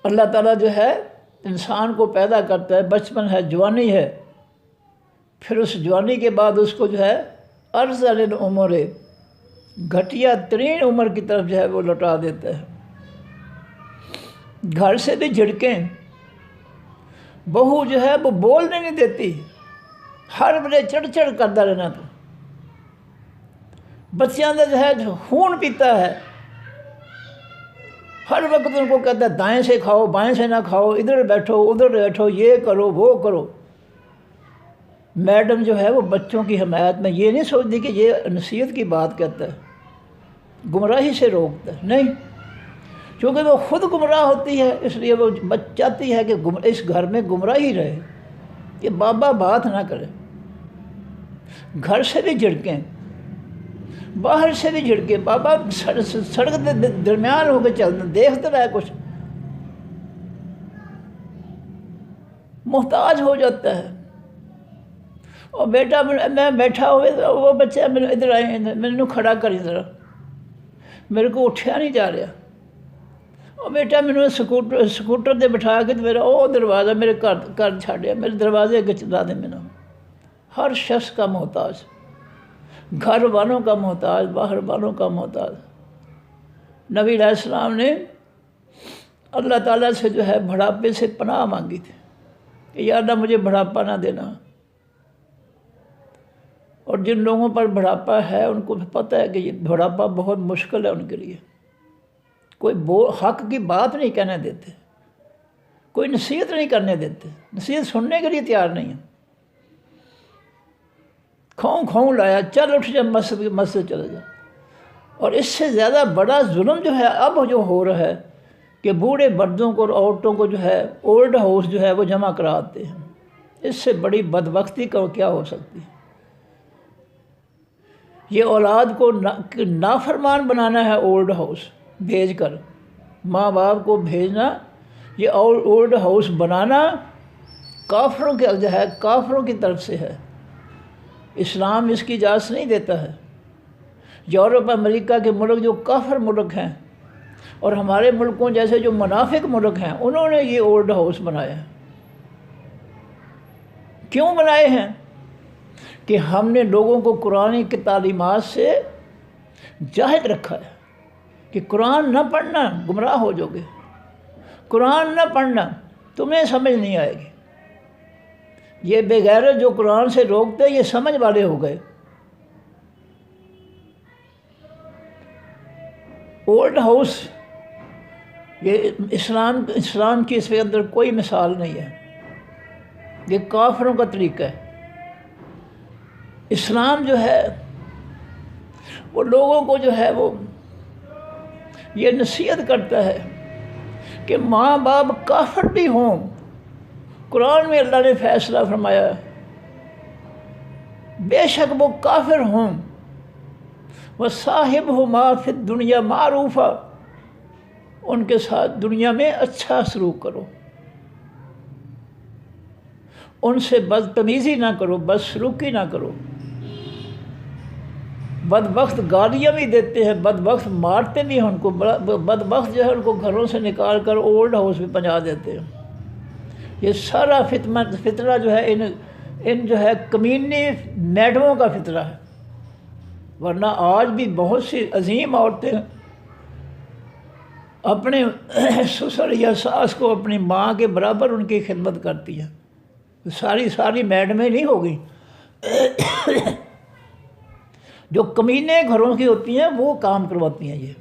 اللہ تعالیٰ جو ہے انسان کو پیدا کرتا ہے، بچپن ہے، جوانی ہے، پھر اس جوانی کے بعد اس کو جو ہے ارذل العمر، گھٹیا ترین عمر کی طرف جو ہے وہ لوٹا دیتا ہے. گھر سے بھی جھڑکیں، بہو جو ہے وہ بولنے نہیں دیتی، ہر بڑے چڑھ چڑھ کرتا رہنا. تو بچیاں جو ہے خون پیتا ہے، ہر وقت ان کو کہتا ہے دائیں سے کھاؤ بائیں سے نہ کھاؤ، ادھر بیٹھو ادھر بیٹھو، یہ کرو وہ کرو. میڈم جو ہے وہ بچوں کی حمایت میں یہ نہیں سوچتی کہ یہ نصیحت کی بات کہتا ہے، گمراہی سے روکتا ہے، نہیں، کیونکہ وہ خود گمراہ ہوتی ہے، اس لیے وہ چاہتی ہے کہ اس گھر میں گمراہی رہے، کہ بابا بات نہ کرے. گھر سے بھی جھڑکیں، باہر سے بھی جھڑکیں، بابا سڑک درمیان ہو کے چلنا، دیکھتا رہے کچھ، محتاج ہو جاتا ہے. اور بیٹا میں بیٹھا ہوئے وہ بچہ میرے ادھر آئے، میرے کھڑا کر ادھر، میرے کو اٹھیا نہیں جا رہا. اور بیٹا میں سکوٹر دے بٹھا کے میرا وہ دروازہ میرے گھر چھاڑیا، میرے دروازے کے چلا دے. میں ہر شخص کا محتاج، گھر والوں کا محتاج، باہر والوں کا محتاج. نبی علیہ السلام نے اللہ تعالیٰ سے جو ہے بڑھاپے سے پناہ مانگی تھی کہ یا اللہ مجھے بڑھاپا نہ دینا. اور جن لوگوں پر بڑھاپا ہے ان کو پتہ ہے کہ یہ بڑھاپا بہت مشکل ہے ان کے لیے. کوئی حق کی بات نہیں کہنے دیتے، کوئی نصیحت نہیں کرنے دیتے، نصیحت سننے کے لیے تیار نہیں ہے. کھوں لایا، چل اٹھ جا مسجد چلا جا. اور اس سے زیادہ بڑا ظلم جو ہے اب جو ہو رہا ہے کہ بوڑھے مردوں کو اور عورتوں کو جو ہے اولڈ ہاؤس جو ہے وہ جمع کراتے ہیں. اس سے بڑی بدبختی کا کیا ہو سکتی ہے؟ یہ اولاد کو نافرمان بنانا ہے. اولڈ ہاؤس بھیج کر ماں باپ کو بھیجنا، یہ اولڈ ہاؤس بنانا کافروں کے جو ہے کافروں کی طرف سے ہے. اسلام اس کی اجازت نہیں دیتا ہے. یورپ امریکہ کے ملک جو کافر ملک ہیں اور ہمارے ملکوں جیسے جو منافق ملک ہیں، انہوں نے یہ اولڈ ہاؤس بنایا ہے. کیوں بنائے ہیں؟ کہ ہم نے لوگوں کو قرآن کی تعلیمات سے جاہل رکھا ہے کہ قرآن نہ پڑھنا گمراہ ہو جاؤ گے، قرآن نہ پڑھنا تمہیں سمجھ نہیں آئے گی. یہ بے غیرت جو قرآن سے روکتے یہ سمجھ والے ہو گئے. اولڈ ہاؤس یہ اسلام کی اس کے اندر کوئی مثال نہیں ہے. یہ کافروں کا طریقہ ہے. اسلام جو ہے وہ لوگوں کو جو ہے وہ یہ نصیحت کرتا ہے کہ ماں باپ کافر بھی ہوں. قرآن میں اللہ نے فیصلہ فرمایا بے شک وہ کافر ہوں، وَصَاحِبْهُمَا فِي الدُّنْيَا مَعْرُوفًا، ان کے ساتھ دنیا میں اچھا سلوک کرو، ان سے بدتمیزی نہ کرو، بدسلوکی نہ کرو. بدبخت گالیاں بھی دیتے ہیں، بدبخت مارتے بھی ہیں ان کو، بدبخت جو ہے ان کو گھروں سے نکال کر اولڈ ہاؤس میں پہنچا دیتے ہیں. یہ سارا فطرہ جو ہے ان جو ہے کمینے میڈموں کا فطرہ ہے. ورنہ آج بھی بہت سی عظیم عورتیں اپنے سسر یا ساس کو اپنی ماں کے برابر ان کی خدمت کرتی ہیں. ساری میڈمیں نہیں ہوگی. جو کمینے گھروں کی ہوتی ہیں وہ کام کرواتی ہیں. یہ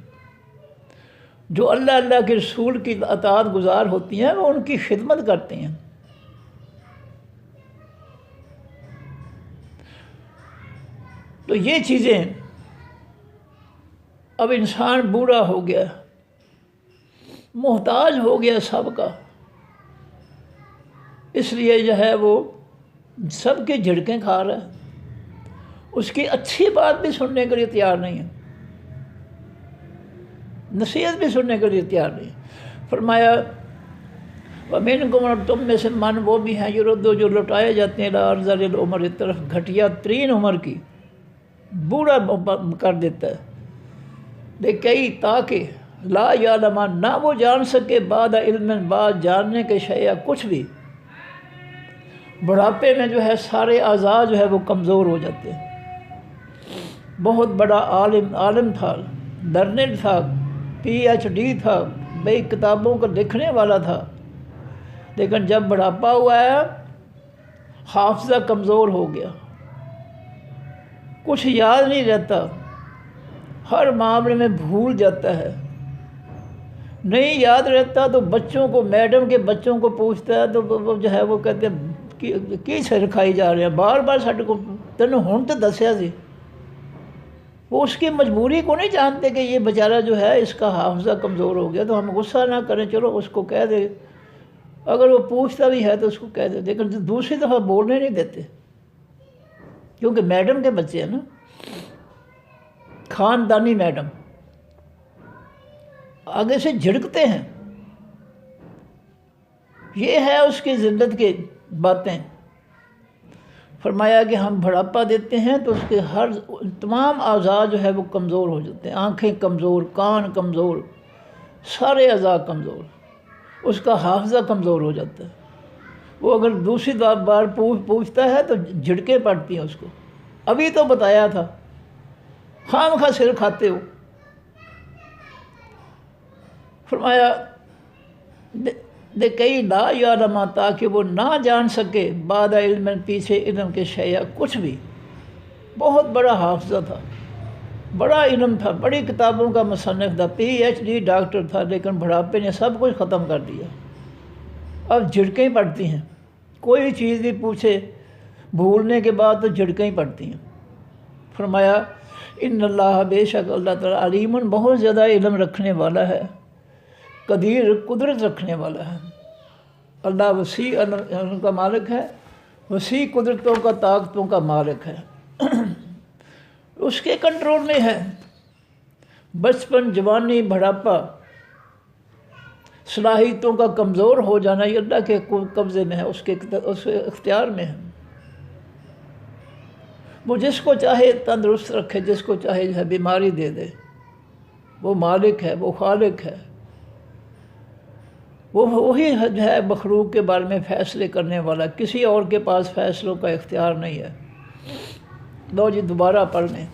جو اللہ کے رسول کی اطاعت گزار ہوتی ہیں وہ ان کی خدمت کرتی ہیں. تو یہ چیزیں اب انسان بوڑھا ہو گیا، محتاج ہو گیا سب کا، اس لیے جو ہے وہ سب کے جھڑکیں کھا رہا ہے. اس کی اچھی بات بھی سننے کے لیے تیار نہیں ہے، نصیحت بھی سننے کے لیے تیار نہیں. فرمایا وَمِنْكُمْ، اور تم میں سے من وہ بھی ہیں جو لوٹائے جاتے ہیں اِلیٰ أَرْذَلِ الْعُمُرِ، طرف گھٹیا ترین عمر کی، بوڑھا کر دیتا ہے. لِكَيْ، تاکہ لا یعلم، نہ وہ جان سکے بعد علم، بعد جاننے کے شیء کچھ بھی. بڑھاپے میں جو ہے سارے اعضاء جو ہے وہ کمزور ہو جاتے ہیں. بہت بڑا عالم تھا، لرنڈ تھا، PhD تھا، بئی کتابوں کو لکھنے والا تھا، لیکن جب بڑھاپا ہوا ہے حافظہ کمزور ہو گیا، کچھ یاد نہیں رہتا، ہر معاملے میں بھول جاتا ہے. نہیں یاد رہتا تو بچوں کو، میڈم کے بچوں کو پوچھتا ہے تو وہ جو ہے وہ کہتے ہیں کی سر کھائی جا رہے ہیں، بار بار ساڈے کو تینوں ہن تو دسیا سی. وہ اس کی مجبوری کو نہیں جانتے کہ یہ بیچارہ جو ہے اس کا حافظہ کمزور ہو گیا. تو ہم غصہ نہ کریں، چلو اس کو کہہ دے، اگر وہ پوچھتا بھی ہے تو اس کو کہہ دے، لیکن دوسری دفعہ بولنے نہیں دیتے کیونکہ میڈم کے بچے ہیں نا، خاندانی میڈم، آگے سے جھڑکتے ہیں. یہ ہے اس کی ذلت کی باتیں. فرمایا کہ ہم بڑھاپا دیتے ہیں تو اس کے تمام اعضاء جو ہے وہ کمزور ہو جاتے ہیں. آنکھیں کمزور، کان کمزور، سارے اعضاء کمزور، اس کا حافظہ کمزور ہو جاتا ہے. وہ اگر دوسری بار پوچھتا ہے تو جھڑکیں پڑتی ہیں اس کو، ابھی تو بتایا تھا، خام خواہ سر کھاتے ہو. فرمایا کئی لا یعلم، تاکہ وہ نہ جان سکے بعد علم، پیچھے علم کے شیء کچھ بھی۔ بہت بڑا حافظہ تھا، بڑا علم تھا، بڑی کتابوں کا مصنف تھا، PhD ڈاکٹر تھا، لیکن بڑھاپے نے سب کچھ ختم کر دیا۔ اب جھڑکیں پڑتی ہیں، کوئی چیز بھی پوچھے بھولنے کے بعد تو جھڑکیں پڑتی ہیں۔ فرمایا ان اللہ، بے شک اللہ تعالیٰ، علیم، بہت زیادہ علم رکھنے والا ہے، قدیر، قدرت رکھنے والا ہے۔ اللہ وسیع علم کا مالک ہے، وسیع قدرتوں کا، طاقتوں کا مالک ہے، اس کے کنٹرول میں ہے۔ بچپن، جوانی، بڑھاپا، صلاحیتوں کا کمزور ہو جانا، یہ اللہ کے قبضے میں ہے، اس کے اختیار میں ہے۔ وہ جس کو چاہے تندرست رکھے، جس کو چاہے جو ہے بیماری دے دے۔ وہ مالک ہے، وہ خالق ہے، وہ وہی جو ہے مخلوق کے بارے میں فیصلے کرنے والا، کسی اور کے پاس فیصلوں کا اختیار نہیں ہے۔ لو جی دوبارہ پڑھ لیں۔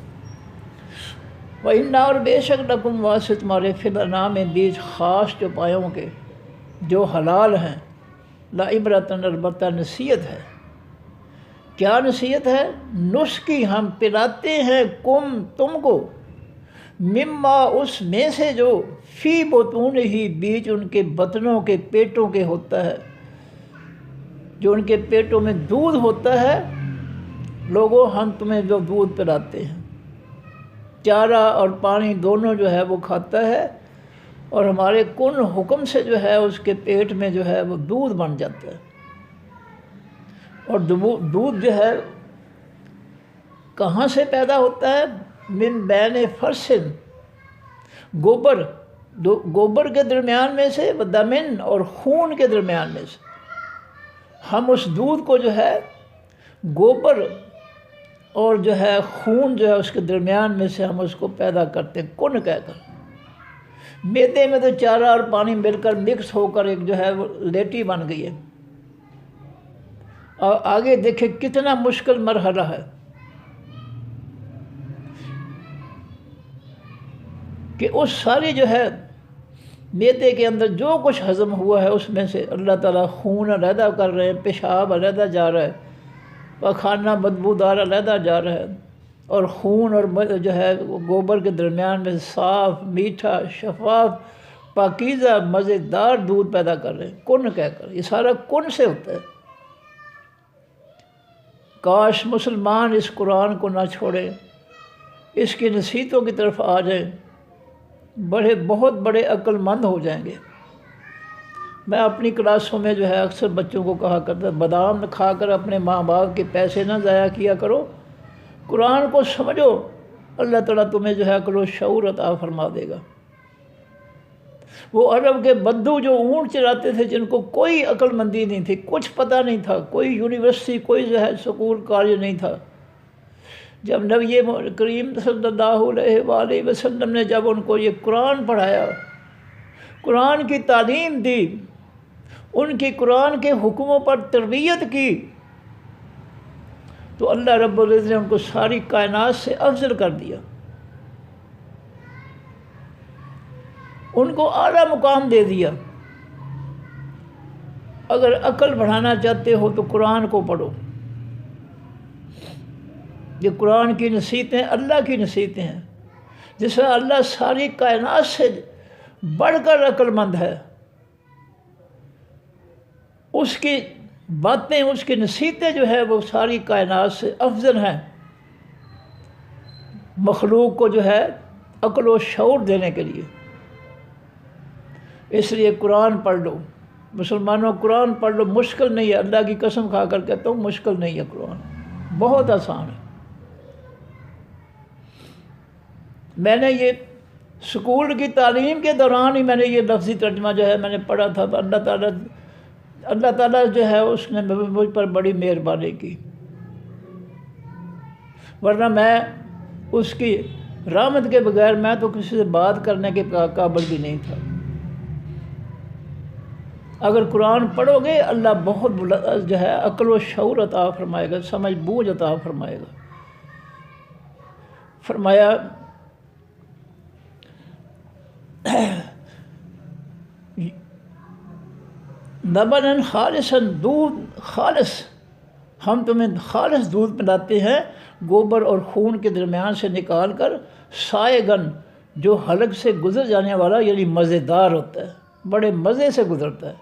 وَإِنَّ، اور بے شک، لَكُمْ، واسطے تمہارے، فِي الْأَنْعَامِ، بیچ خاص چوپایوں کے جو حلال ہیں، لَعِبْرَةً، البتہ نصیحت ہے۔ کیا نصیحت ہے؟ نسخی، ہم پلاتے ہیں، تم کو، مما، اس میں سے جو، فی بطون ہی، بیچ ان کے بطنوں کے، پیٹوں کے ہوتا ہے، جو ان کے پیٹوں میں دودھ ہوتا ہے، لوگوں ہم تمہیں جو دودھ پلاتے ہیں، چارہ اور پانی دونوں جو ہے وہ کھاتا ہے، اور ہمارے کن حکم سے جو ہے اس کے پیٹ میں جو ہے وہ دودھ بن جاتا ہے۔ اور دودھ جو ہے کہاں سے پیدا ہوتا ہے؟ من بین فرسن، گوبر کے درمیان میں سے، دمن، اور خون کے درمیان میں سے۔ ہم اس دودھ کو جو ہے گوبر اور جو ہے خون جو ہے اس کے درمیان میں سے ہم اس کو پیدا کرتے ہیں، کن کہہ کر۔ میدے میں تو چارہ اور پانی مل کر مکس ہو کر ایک جو ہے وہ لیٹی بن گئی ہے۔ اور آگے دیکھیں کتنا مشکل مرحلہ ہے کہ اس ساری جو ہے میدے کے اندر جو کچھ ہضم ہوا ہے اس میں سے اللہ تعالیٰ خون علیحدہ کر رہے ہیں، پیشاب علیحدہ جا رہا ہے، پاخانہ بدبودار علیحدہ جا رہا ہے، اور خون اور جو ہے گوبر کے درمیان میں صاف، میٹھا، شفاف، پاکیزہ، مزیدار دودھ پیدا کر رہے ہیں، کن کہہ کر۔ یہ سارا کن سے ہوتا ہے۔ کاش مسلمان اس قرآن کو نہ چھوڑیں، اس کی نصیحتوں کی طرف آ جائیں، بہت بڑے عقل مند ہو جائیں گے۔ میں اپنی کلاسوں میں جو ہے اکثر بچوں کو کہا کرتا، بادام کھا کر اپنے ماں باپ کے پیسے نہ ضائع کیا کرو، قرآن کو سمجھو، اللہ تعالیٰ تمہیں جو ہے عقل و شعور عطا فرما دے گا۔ وہ عرب کے بدو جو اونٹ چلاتے تھے، جن کو کوئی عقل مندی نہیں تھی، کچھ پتہ نہیں تھا، کوئی یونیورسٹی، کوئی جو ہے سکول کالج نہیں تھا، جب نبی کریم صلی اللہ علیہ وآلہ وسلم نے جب ان کو یہ قرآن پڑھایا، قرآن کی تعلیم دی، ان کی قرآن کے حکموں پر تربیت کی، تو اللہ رب العزت نے ان کو ساری کائنات سے افضل کر دیا، ان کو اعلیٰ مقام دے دیا۔ اگر عقل بڑھانا چاہتے ہو تو قرآن کو پڑھو۔ یہ قرآن کی نصیحتیں اللہ کی نصیحتیں ہیں، جس میں اللہ ساری کائنات سے بڑھ کر عقل مند ہے، اس کی باتیں، اس کی نصیحتیں جو ہے وہ ساری کائنات سے افضل ہیں، مخلوق کو جو ہے عقل و شعور دینے کے لیے۔ اس لیے قرآن پڑھ لو مسلمانوں، قرآن پڑھ لو، مشکل نہیں ہے، اللہ کی قسم کھا کر کہتا ہوں مشکل نہیں ہے، قرآن بہت آسان ہے۔ میں نے یہ سکول کی تعلیم کے دوران ہی میں نے یہ لفظی ترجمہ جو ہے میں نے پڑھا تھا، اللہ تعالیٰ جو ہے اس نے مجھ پر بڑی مہربانی کی، ورنہ میں اس کی رحمت کے بغیر میں تو کسی سے بات کرنے کے قابل بھی نہیں تھا۔ اگر قرآن پڑھو گے اللہ بہت جو ہے عقل و شعور عطا فرمائے گا، سمجھ بوجھ عطا فرمائے گا۔ فرمایا لبنن خالصاً، دودھ خالص، ہم تمہیں خالص دودھ پلاتے ہیں گوبر اور خون کے درمیان سے نکال کر، سائغن، جو حلق سے گزر جانے والا یعنی مزیدار ہوتا ہے، بڑے مزے سے گزرتا ہے۔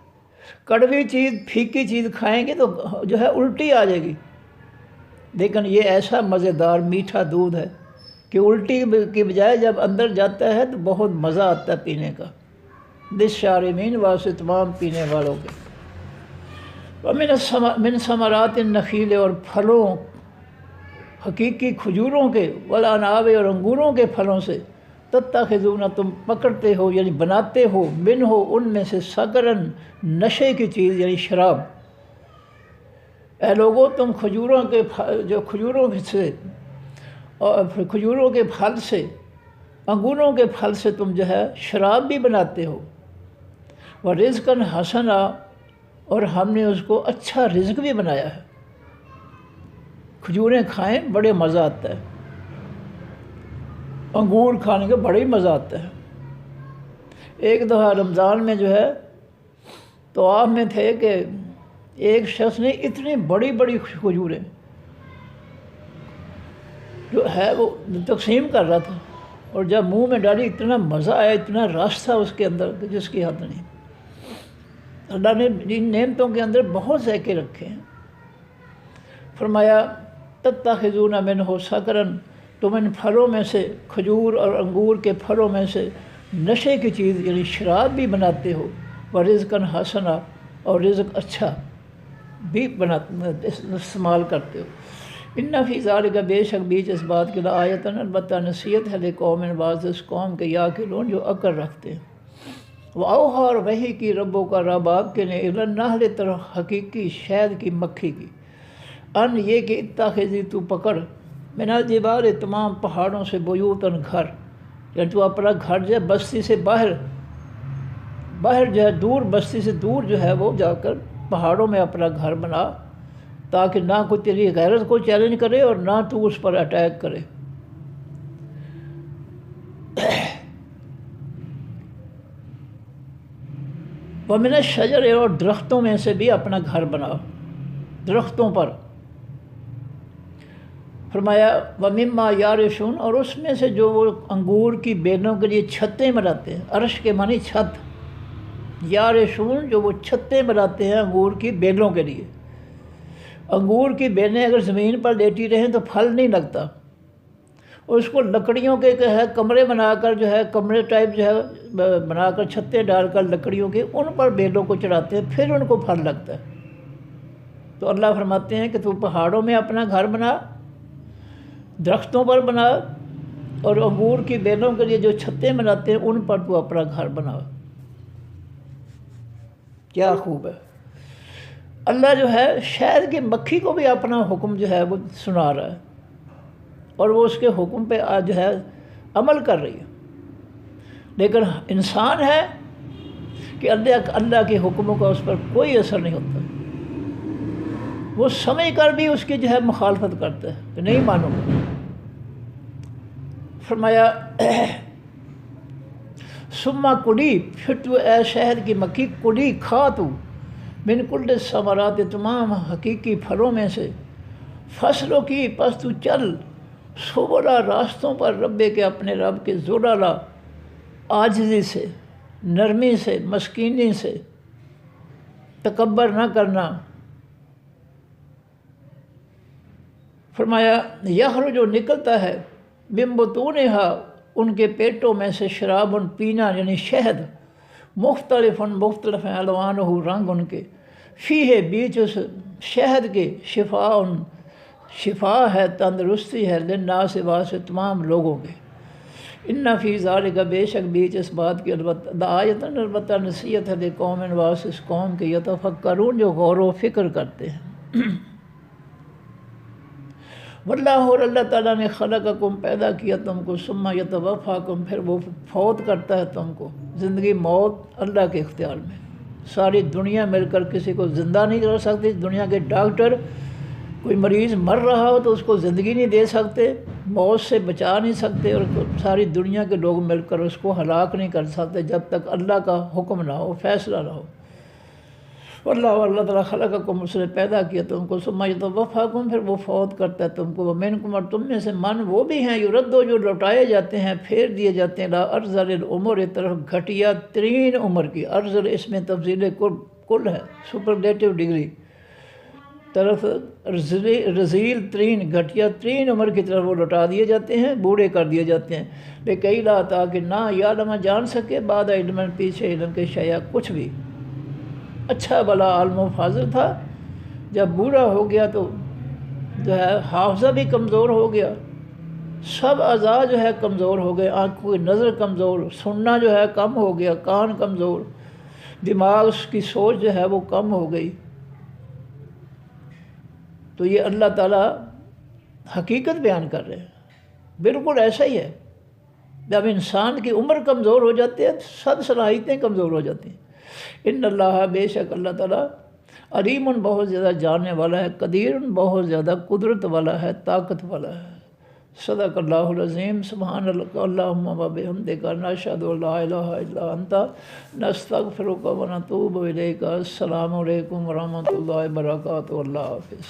کڑوی چیز، پھیکی چیز کھائیں گے تو جو ہے الٹی آ جائے گی، لیکن یہ ایسا مزیدار میٹھا دودھ ہے کہ الٹی کی بجائے جب اندر جاتا ہے تو بہت مزہ آتا ہے پینے کا۔ للشاربین، واسطے تمام پینے والوں کے۔ ومن ثمرات النخیل، اور پھلوں حقیقی کھجوروں کے، والعناب، اور انگوروں کے پھلوں سے، تتخذون، تم پکڑتے ہو یعنی بناتے ہو، من ہو ان میں سے، سکرن، نشے کی چیز یعنی شراب۔ اے لوگو، تم کھجوروں کے جو کھجوروں سے اور کھجوروں کے پھل سے، انگوروں کے پھل سے تم جو ہے شراب بھی بناتے ہو۔ ورزقاً حسنا، اور ہم نے اس کو اچھا رزق بھی بنایا ہے۔ کھجوریں کھائیں بڑے مزہ آتا ہے، انگور کھانے کا بڑا ہی مزہ آتا ہے۔ ایک دفعہ رمضان میں جو ہے طواف میں تھے کہ ایک شخص نے اتنی بڑی بڑی کھجوریں جو ہے وہ تقسیم کر رہا تھا، اور جب منہ میں ڈالی اتنا مزہ آیا، اتنا رس تھا اس کے اندر کہ جس کی حد نہیں۔ اللہ نے ان نعمتوں کے اندر بہت ذائقے رکھے ہیں۔ فرمایا تتخذون منہ سکرن، تم ان پھلوں میں سے، کھجور اور انگور کے پھلوں میں سے، نشے کی چیز یعنی شراب بھی بناتے ہو، ورزقاً حسنا، اور رزق اچھا بھی استعمال کرتے ہو۔ ان فی ذالک، بے شک بیچ اس بات کے لآیۃ، البتہ نصیحت ہے، لقوم، بعض اس قوم کے، یعقلون، جو عقل رکھتے ہیں۔ وَأَوْحَىٰ، اور وحی کی ربوں کا رب آپ کے نے، الی النحل، طرف حقیقی شہد کی مکھی کی، ان یہ کہ اتخذی، تو پکڑ، من الجبال، تمام پہاڑوں سے، بیوتاً، گھر، یعنی تو اپنا گھر جو ہے بستی سے باہر جو ہے دور، بستی سے دور جو ہے وہ جا کر پہاڑوں میں اپنا گھر بنا، تاکہ نہ کوئی تیری غیرت کو چیلنج کرے اور نہ تو اس پر اٹیک کرے۔ وَمِنَ الشَّجَرِ، اور درختوں میں سے بھی اپنا گھر بنا، درختوں پر۔ فرمایا وَمِمَّا يَعْرِشُونَ، اور اس میں سے جو وہ انگور کی بیلوں کے لیے چھتیں بناتے ہیں، عرش کے معنی چھت، یارشون، جو وہ چھتیں بناتے ہیں انگور کی بیلوں کے لیے۔ انگور کی بیلیں اگر زمین پر لیٹی رہیں تو پھل نہیں لگتا، اس کو لکڑیوں کے ہے کمرے بنا کر جو ہے، کمرے ٹائپ جو ہے بنا کر، چھتیں ڈال کر لکڑیوں کے، ان پر بیلوں کو چڑھاتے ہیں، پھر ان کو پھل لگتا ہے۔ تو اللہ فرماتے ہیں کہ تو پہاڑوں میں اپنا گھر بنا، درختوں پر بنا، اور انگور کی بیلوں کے لیے جو چھتیں بناتے ہیں ان پر تو اپنا گھر بنا۔ کیا خوب ہے! اللہ جو ہے شہد کی مکھی کو بھی اپنا حکم جو ہے وہ سنا رہا ہے، اور وہ اس کے حکم پہ جو ہے عمل کر رہی ہے، لیکن انسان ہے کہ اللہ کے حکموں کا اس پر کوئی اثر نہیں ہوتا، وہ سمجھ کر بھی اس کی جو ہے مخالفت کرتا ہے کہ نہیں مانوں گا۔ فرمایا ثم کلی، پھر تو اے شہد کی مکھی، کلی، کھا تو، من کل الثمرات، تمام حقیقی پھلوں میں سے، فصلوں کی، پس تو چل، سبلا، راستوں پر، ربے کے، اپنے رب کے، ذللا، عاجزی سے، نرمی سے، مسکینی سے، تکبر نہ کرنا۔ فرمایا یخرج، جو نکلتا ہے، من بطونہا، ان کے پیٹوں میں سے، شراب، پینا یعنی شہد، مختلف الوانہ، رنگ ان کے، فیہ، بیچ اس شہد کے، شفا ہے، تندرستی ہے، للناس، واسطے تمام لوگوں کے۔ ان فی ذالک، بے شک بیچ اس بات کی، آیۃ، البتہ نصیحت ہے، لقوم، واسطے اس قوم کے، یتفکرون، جو غور و فکر کرتے ہیں۔ واللہ، اور اللہ تعالیٰ نے، خلقکم، پیدا کیا تم کو، ثم یتوفاکم، پھر وہ فوت کرتا ہے تم کو۔ زندگی موت اللہ کے اختیار میں، ساری دنیا مل کر کسی کو زندہ نہیں کر سکتی۔ دنیا کے ڈاکٹر، کوئی مریض مر رہا ہو تو اس کو زندگی نہیں دے سکتے، موت سے بچا نہیں سکتے، اور ساری دنیا کے لوگ مل کر اس کو ہلاک نہیں کر سکتے جب تک اللہ کا حکم نہ ہو، فیصلہ نہ ہو۔ اللہ تعالیٰ خلقکم، اس نے پیدا کیا تم کو، ثم یتوفاکم، پھر وہ فوت کرتا ہے تم کو، ومنکم، اور تم میں سے من وہ بھی ہیں یردو، جو لوٹائے جاتے ہیں، پھیر دیے جاتے ہیں، لا ارذل العمر، طرف گھٹیا ترین عمر کی، ارذل اس میں تفضیل کل ہے، سپرلیٹو ڈگری، طرف رذیل ترین، گھٹیا ترین عمر کی طرف وہ لوٹا دیے جاتے ہیں، بوڑھے کر دیے جاتے ہیں، لیکن لا، تاکہ نہ یعلم، جان سکے، بعد علم، پیچھے علم کے شیء کچھ بھی۔ اچھا بلا عالم و فاضل تھا، جب بوڑھا ہو گیا تو جو ہے حافظہ بھی کمزور ہو گیا، سب اعضاء جو ہے کمزور ہو گئے، آنکھوں کی نظر کمزور، سننا جو ہے کم ہو گیا، کان کمزور، دماغ کی سوچ جو ہے وہ کم ہو گئی۔ تو یہ اللہ تعالیٰ حقیقت بیان کر رہے ہیں، بالکل ایسا ہی ہے۔ جب انسان کی عمر کمزور ہو جاتی ہے، سب صلاحیتیں کمزور ہو جاتی ہیں۔ ان اللہ، بے شک اللہ تعالیٰ، علیم، بہت زیادہ جاننے والا ہے، قدیر، بہت زیادہ قدرت والا ہے، طاقت والا ہے۔ صدق اللہ العظیم۔ سبحان اللہ اللہم و بحمدک، نشہد ان لا الہ الا انت، نستغفرک و نتوب الیک۔ السلام علیکم ورحمۃ اللہ وبرکاتہ۔ اللہ حافظ۔